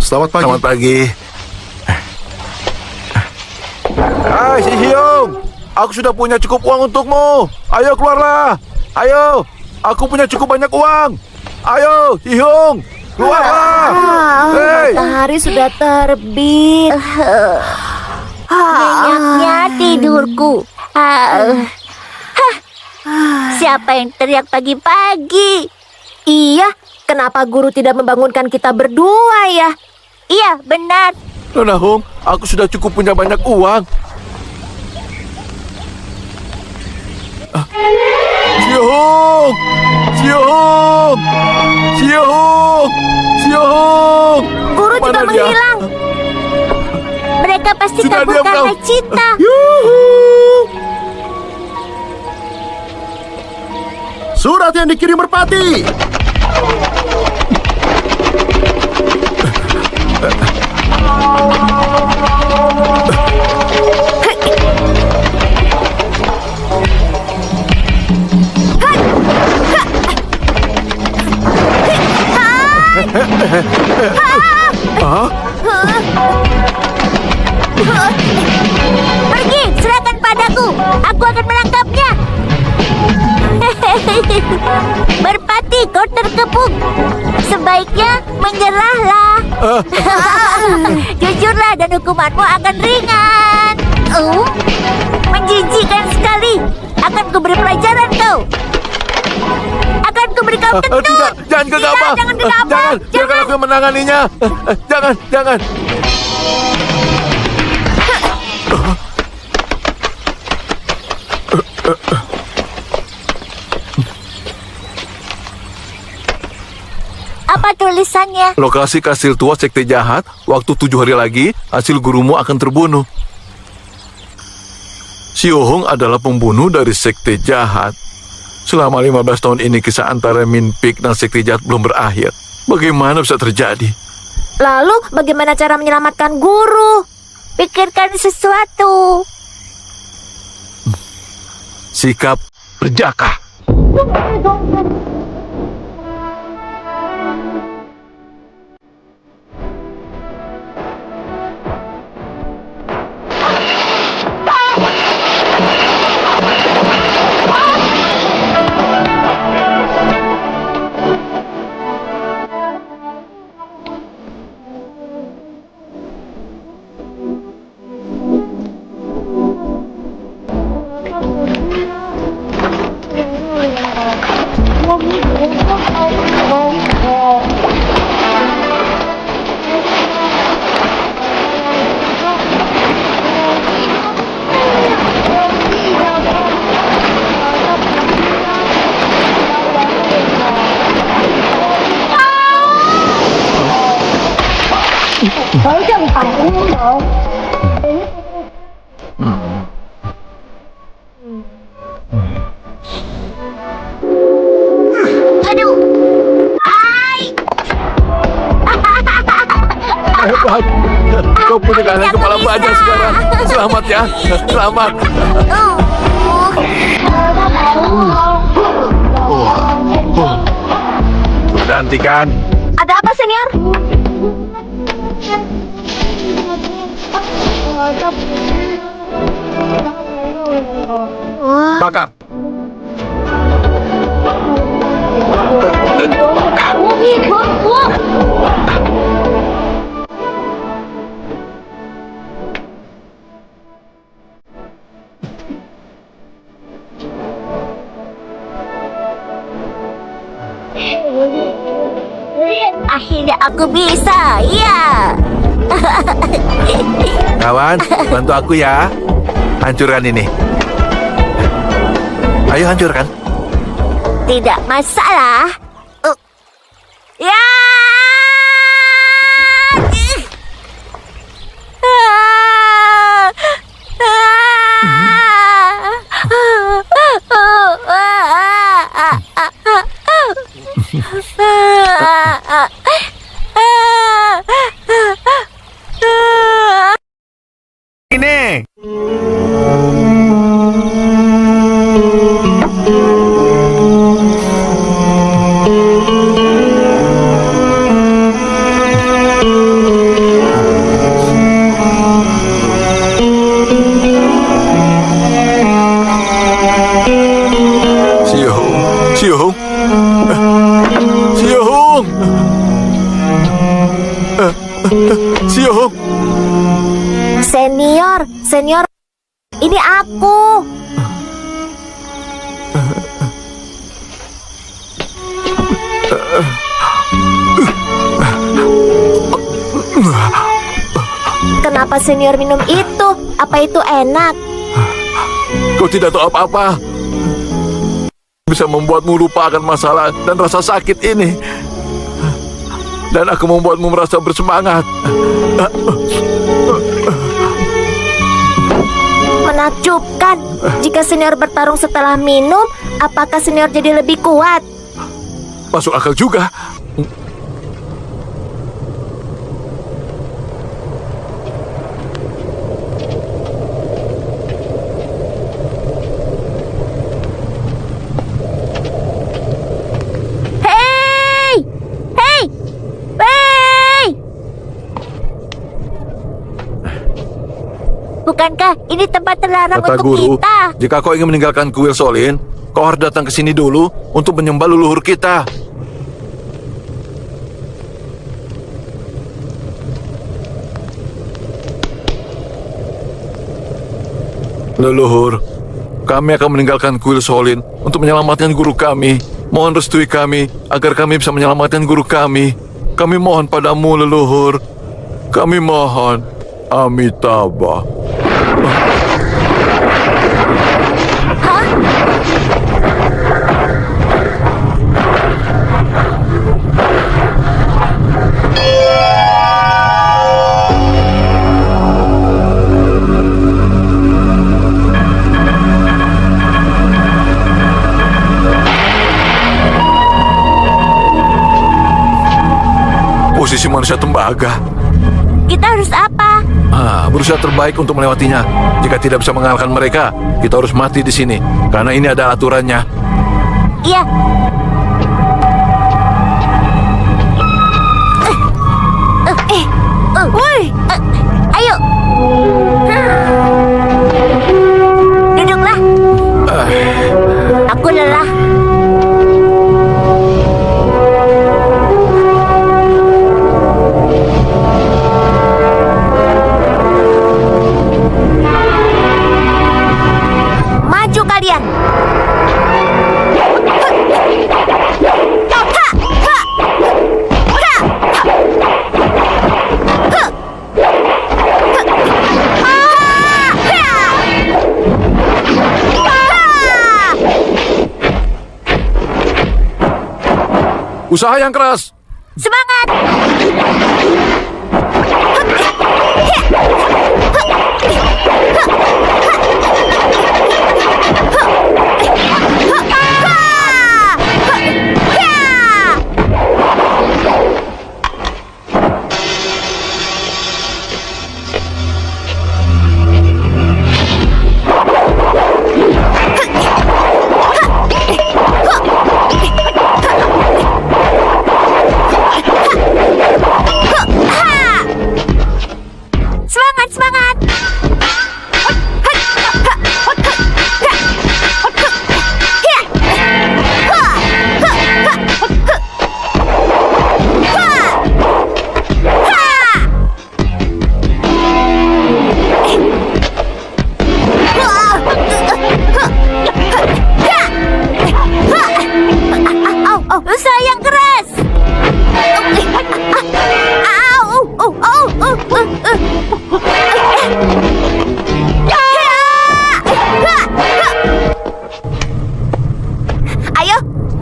Selamat pagi. Selamat pagi. Hai, Si Hyung. Aku sudah punya cukup uang untukmu. Ayo keluarlah. Ayo. Aku punya cukup banyak uang. Ayo, Si Hyung. Keluarlah. Hei. Matahari sudah terbit. Nyenyaknya tidurku. Siapa yang teriak pagi-pagi? Iya, kenapa guru tidak membangunkan kita berdua ya? Iya, benar. Nona Hung, aku sudah cukup punya banyak uang. Si Hyung. Si Hyung. Si Hyung. Si Hyung. Guru juga Mana dia? menghilang. Mereka pasti Sudah kabur diam karena kau. cinta. Surat yang dikirim merpati. Pergi, serahkan padaku. Aku akan menangkapnya. Merpati, kau terkepung. Sebaiknya menyerahlah. Jujurlah dan hukumanmu akan ringan. Menjijikkan sekali. Akan kuberi pelajaran kau. Akan kuberi kau kentut. Tidak, jangan gegabah. Jangan gegabah. Jangan, biarkan aku yang menanganinya. Jangan, jangan. Apa tulisannya? Lokasi kastil tua sekte jahat, waktu 7 hari lagi, hasil gurumu akan terbunuh. Si Hyung adalah pembunuh dari sekte jahat. Selama 15 tahun ini kisah antara Minpik dan sekte jahat belum berakhir. Bagaimana bisa terjadi? Lalu bagaimana cara menyelamatkan guru? Pikirkan sesuatu. Sikap berjaka. Hebat. Kau punya tangan kepala baja sekarang. Selamat ya. Selamat. Nantikan. Ada apa, senior? Bakar. Akhirnya aku bisa, ya. Kawan, bantu aku ya. Hancurkan ini. Ayo hancurkan. Tidak masalah. Ya. Ini. Siohung. Senior, ini aku. Kenapa senior minum itu? Apa itu enak? Kau tidak tahu apa-apa. Bisa membuatmu lupa akan masalah dan rasa sakit ini. Dan aku membuatmu merasa bersemangat. Menakjubkan. Jika senior bertarung setelah minum, apakah senior jadi lebih kuat? Masuk akal juga. Bukankah ini tempat terlarang Kata untuk guru, kita? jika kau ingin meninggalkan kuil Solin, kau harus datang ke sini dulu untuk menyembah leluhur kita. Leluhur, kami akan meninggalkan kuil Solin untuk menyelamatkan guru kami. Mohon restui kami agar kami bisa menyelamatkan guru kami. Kami mohon padamu, leluhur. Kami mohon. Amitabha. Posisi manusia tembaga. Kita harus apa? Berusaha terbaik untuk melewatinya. Jika tidak bisa mengalahkan mereka, kita harus mati di sini. Karena ini adalah aturannya. Iya. Woi, ayo. Duduklah. Aku lelah. Maju kalian. Usaha yang keras. Semangat. Semangat! Usaha yang keras.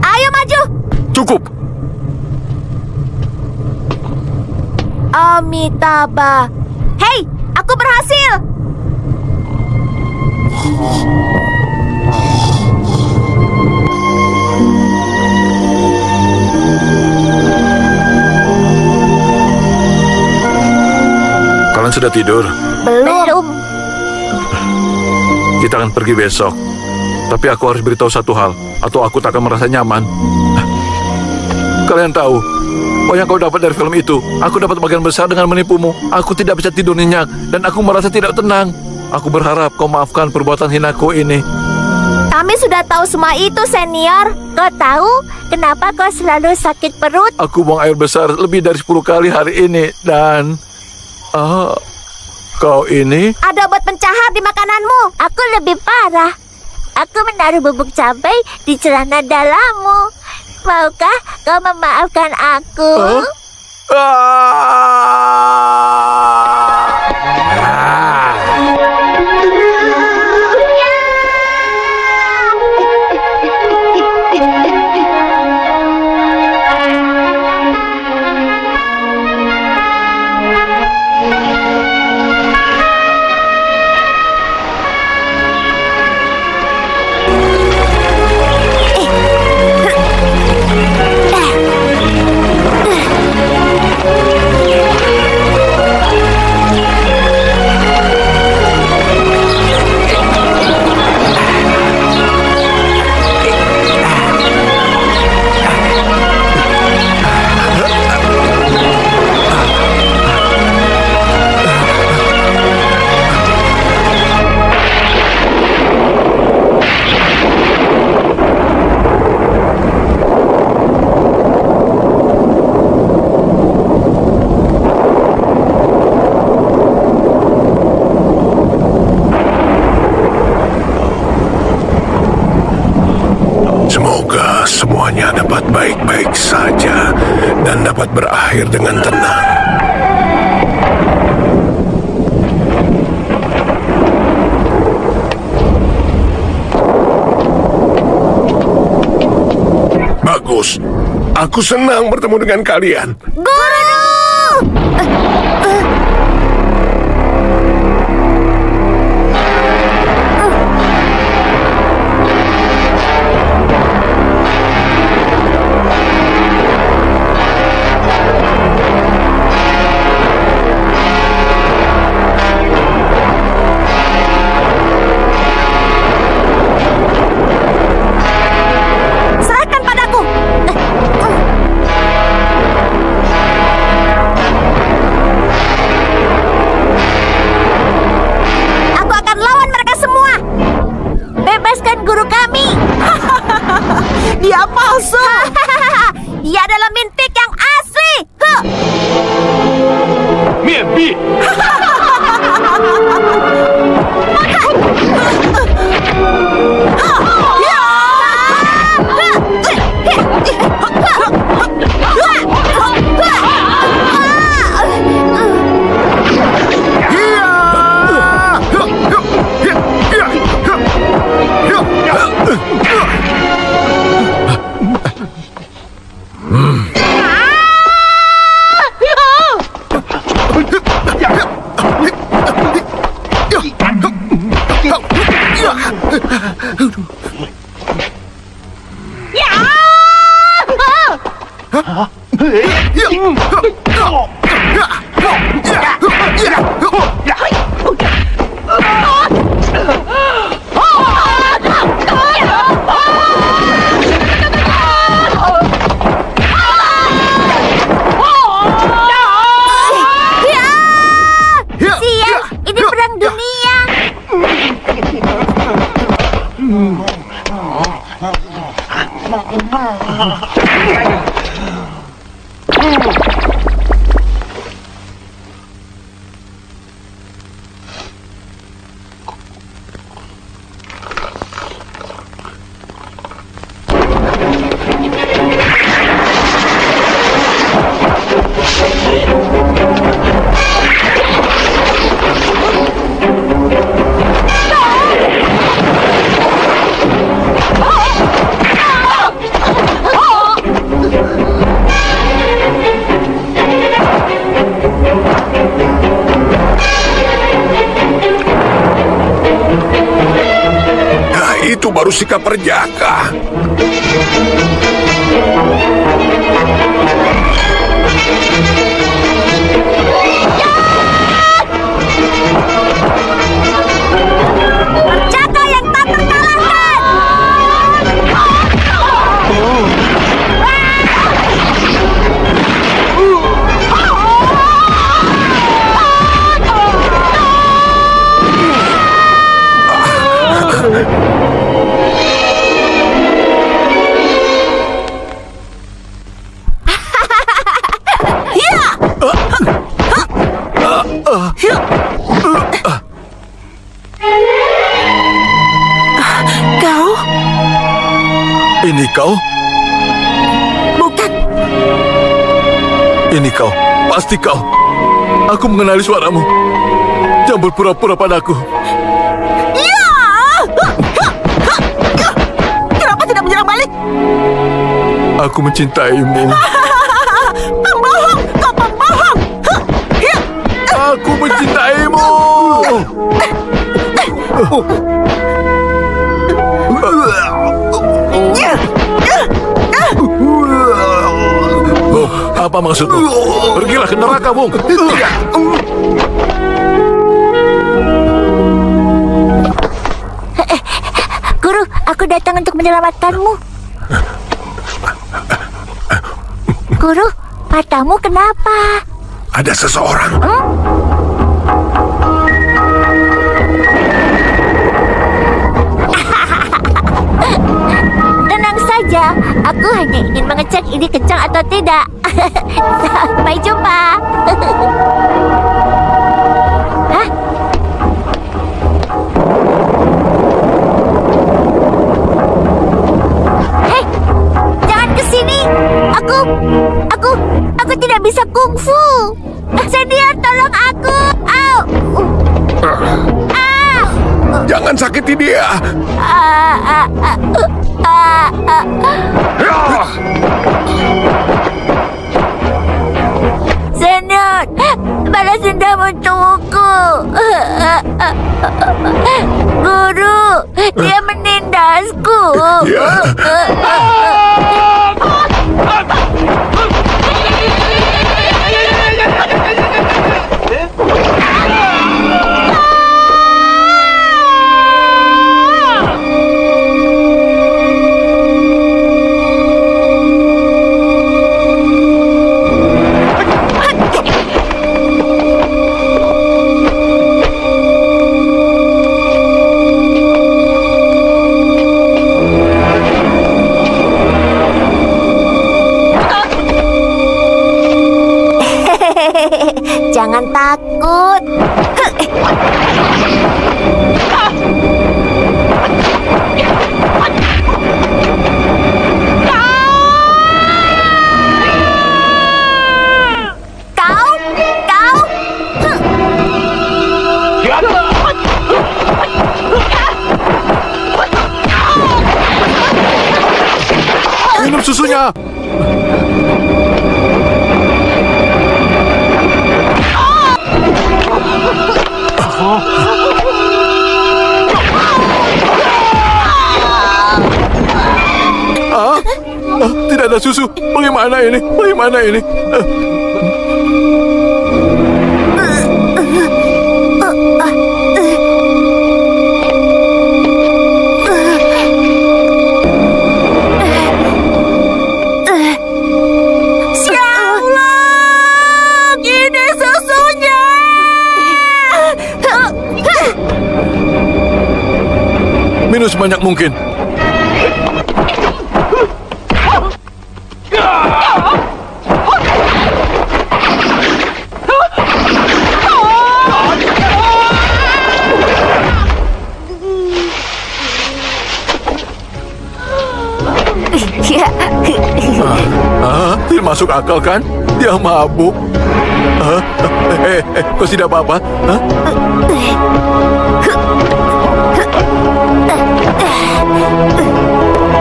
Ayo maju. Cukup. Amitabha. Hei, aku berhasil. Kalian sudah tidur? Belum. Kita akan pergi besok. Tapi aku harus beritahu satu hal, atau aku tak akan merasa nyaman. Kalian tahu, apa yang kau dapat dari film itu? Aku dapat bagian besar dengan menipumu. Aku tidak bisa tidur nyenyak, dan aku merasa tidak tenang. Aku berharap kau maafkan perbuatan hinaku ini. Kami sudah tahu semua itu, senior. Kau tahu kenapa kau selalu sakit perut? Aku buang air besar lebih dari 10 kali hari ini, dan... kau ini... Ada obat pencahar di makananmu. Aku lebih parah. Aku menaruh bubuk cabai di celana dalammu. Maukah kau memaafkan aku? Semoga semuanya dapat baik-baik saja dan dapat berakhir dengan tenang. Bagus. Aku senang bertemu dengan kalian. Guru! Serahkan padaku. Aku akan lawan mereka semua. Bebaskan guru kami. Dia palsu. Dia adalah Minpik yang asli. Mimpi! Sial, ini perang dunia. Nah, itu baru sikap perjaka. Jaka yang tak terkalahkan. Kau? Ini kau? Bukan. Ini kau. Pasti kau. Aku mengenali suaramu. Jangan berpura-pura padaku. Ya! Kenapa tidak menyerang balik? Aku mencintaimu. Pembohong! Kau pembohong! Aku mencintaimu. Oh, apa maksudmu? Pergilah ke neraka, Bung. Guru, aku datang untuk menyelamatkanmu. Guru, matamu kenapa? Ada seseorang. Tenang saja, aku hanya ingin mengecek ini kencang atau tidak. Sampai jumpa. Hah? Hei, jangan ke sini. Aku tidak bisa kungfu. Senior, tolong aku. Au. Au. Jangan sakiti dia. Senior, balas dendam untukku. Guru, dia menindasku. Ya. Jangan takut. Kau. Minum susunya. Tidak ada susu. Bagaimana ini? Bagaimana ini? Minum sebanyak mungkin. Tidak masuk akal kan? Dia mabuk. Kau tidak apa-apa?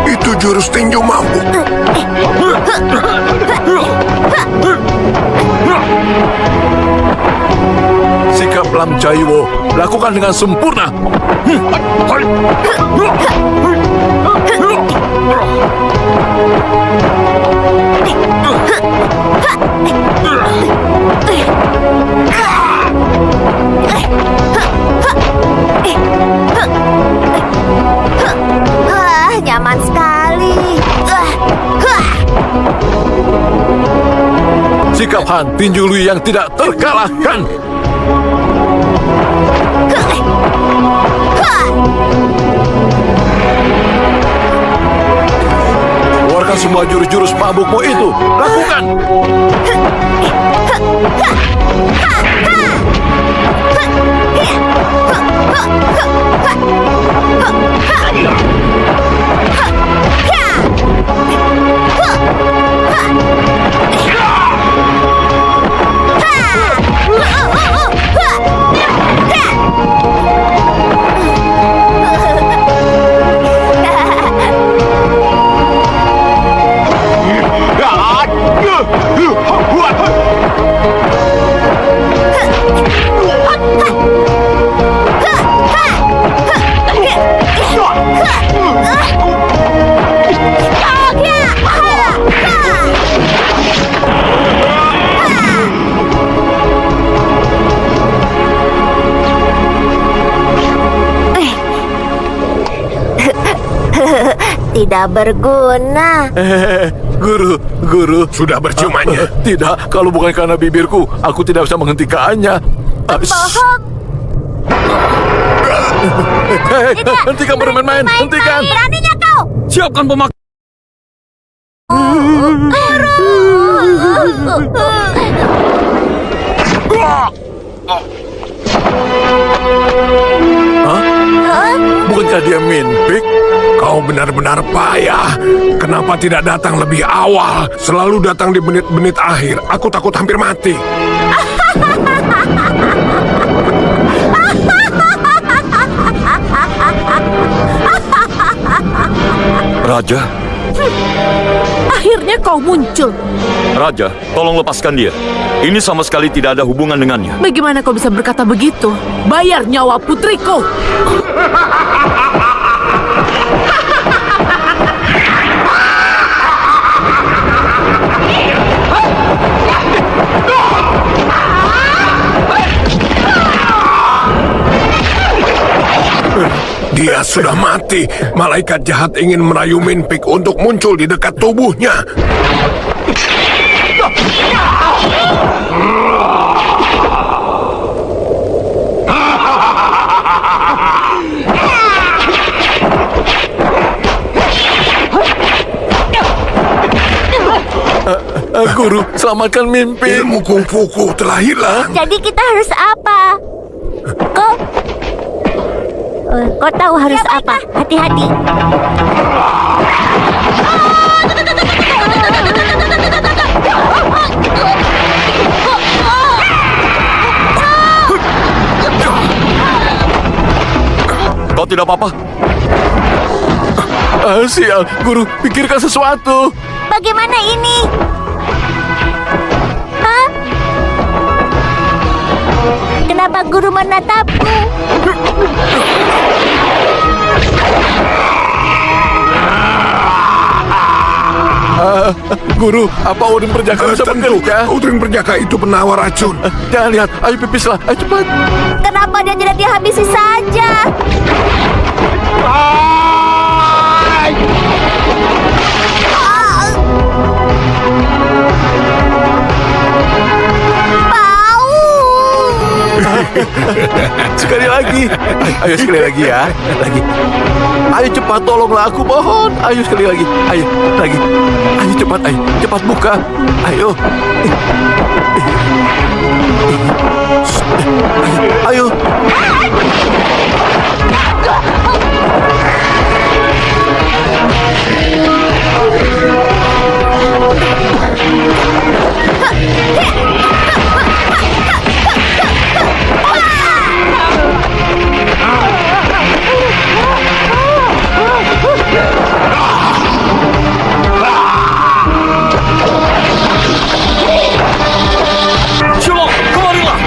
Itu jurus tinju mabuk. Sikap Lam Jaiwo lakukan dengan sempurna. Nyaman sekali. Sikap Han Tinju Lui yang tidak terkalahkan. Keluarkan semua jurus-jurus mabukmu itu. Lakukan. Tidak berguna. Guru. Sudah berciumannya. Tidak, kalau bukan karena bibirku, aku tidak bisa menghentikannya. Bohong. Hentikan bermain-main. Hentikan. Beraninya kau. Siapkan pemak. Bukankah dia Minpik? Kau benar-benar payah. Kenapa tidak datang lebih awal? Selalu datang di menit-menit akhir. Aku takut hampir mati. Raja, Akhirnya kau muncul. Raja, tolong lepaskan dia. Ini sama sekali tidak ada hubungan dengannya. Bagaimana kau bisa berkata begitu? Bayar nyawa putriku. Dia sudah mati. Malaikat jahat ingin merayu Minpik untuk muncul di dekat tubuhnya. Guru, selamatkan Minpik. Ilmu kungfuku telah hilang. Jadi kita harus apa? Kau tahu harus apa? Hati-hati. Kau tidak apa-apa? Sial, Guru, pikirkan sesuatu. Bagaimana ini? Hah? Kenapa guru menatapku? Guru, apa Udin Perjaka bisa Tentu, bekerja? Udin Perjaka itu penawar racun. Jangan lihat, ayo pipislah, ayo cepat. Kenapa dia tidak dihabisi saja? Sekali lagi. Ayo sekali lagi ya. Lagi. Ayo cepat tolonglah aku mohon. Ayo sekali lagi. Ayo lagi. Ayo cepat, ayo. Cepat buka. Ayo. Ayo. Shilong, kemarilah!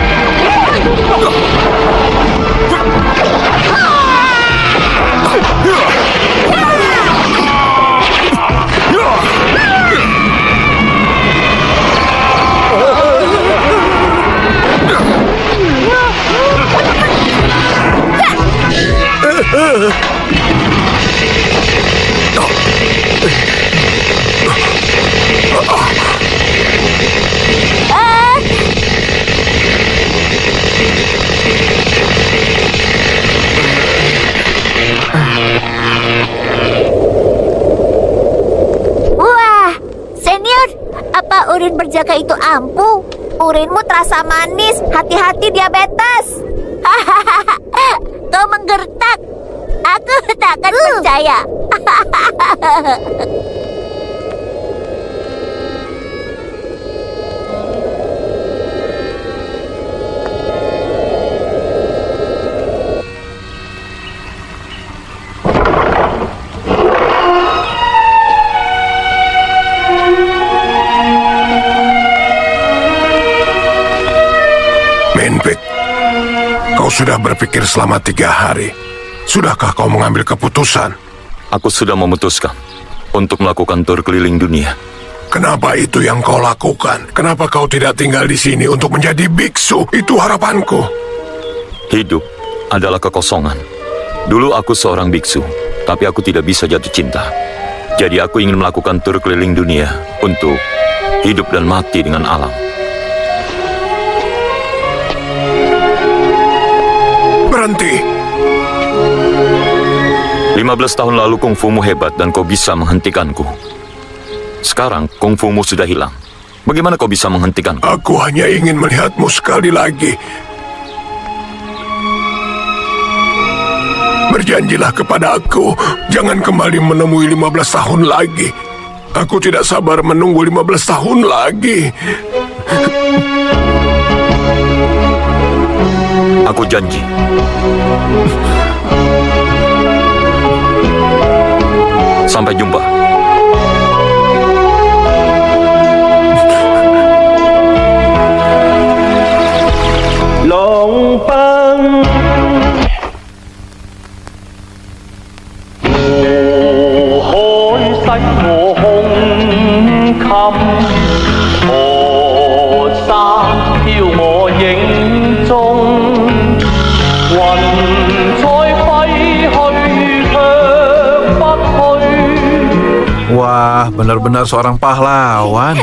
Wah, senior, apa urin berjaga itu ampuh? Urinmu terasa manis, hati-hati diabetes. Kau menggertak. Aku tak akan percaya. Minpik, kau sudah berpikir selama 3 hari. Sudahkah kau mengambil keputusan? Aku sudah memutuskan untuk melakukan tur keliling dunia. Kenapa itu yang kau lakukan? Kenapa kau tidak tinggal di sini untuk menjadi biksu? Itu harapanku. Hidup adalah kekosongan. Dulu aku seorang biksu, tapi aku tidak bisa jatuh cinta. Jadi aku ingin melakukan tur keliling dunia untuk hidup dan mati dengan alam. Berhenti. 15 tahun lalu kungfumu hebat dan kau bisa menghentikanku. Sekarang kungfumu sudah hilang. Bagaimana kau bisa menghentikanku? Aku hanya ingin melihatmu sekali lagi. Berjanjilah kepada aku, jangan kembali menemui 15 tahun lagi. Aku tidak sabar menunggu 15 tahun lagi. Aku janji. Sampai jumpa. Long băng hồ海西我胸襟，河山飄我影中，雲彩揮去卻不去。 Wah, benar-benar seorang pahlawan.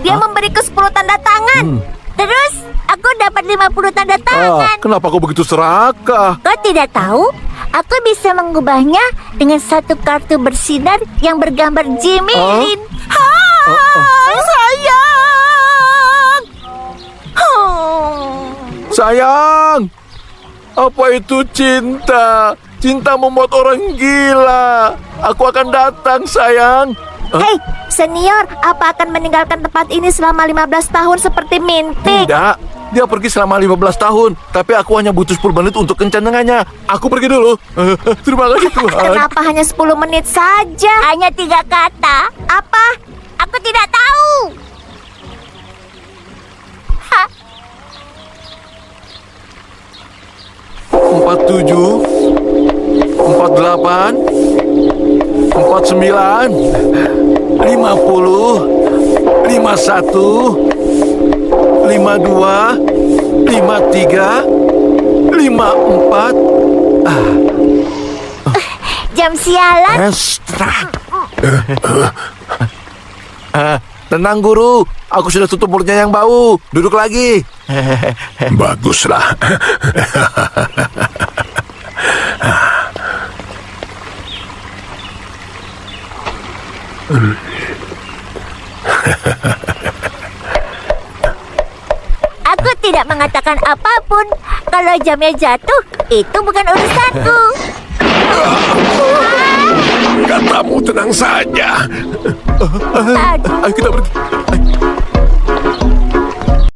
Dia memberiku 10 tanda tangan. Terus, aku dapat 50 tanda tangan. Kenapa kau begitu serakah? Kau tidak tahu? Aku bisa mengubahnya dengan satu kartu bersinar yang bergambar Jimmy Lin. Hai, sayang. Sayang, apa itu cinta? Cinta membuat orang gila. Aku akan datang, sayang. Hei, senior, apa akan meninggalkan tempat ini selama 15 tahun seperti Minpik? Tidak, dia pergi selama 15 tahun. Tapi aku hanya butuh 10 menit untuk kencan dengannya. Aku pergi dulu. Terima kasih, Tuhan. Kenapa hanya 10 menit saja? Hanya 3 kata. Apa? Aku tidak tahu. Hah? 47 48 49 50, 51, 52, 53, 54. Jam sialan. Ekstra. Tenang guru, aku sudah tutup mulutnya yang bau. Duduk lagi. Baguslah. Aku tidak mengatakan apapun. Kalau jamnya jatuh, itu bukan urusanku. Katamu tenang saja. Aduh. Ayo kita pergi.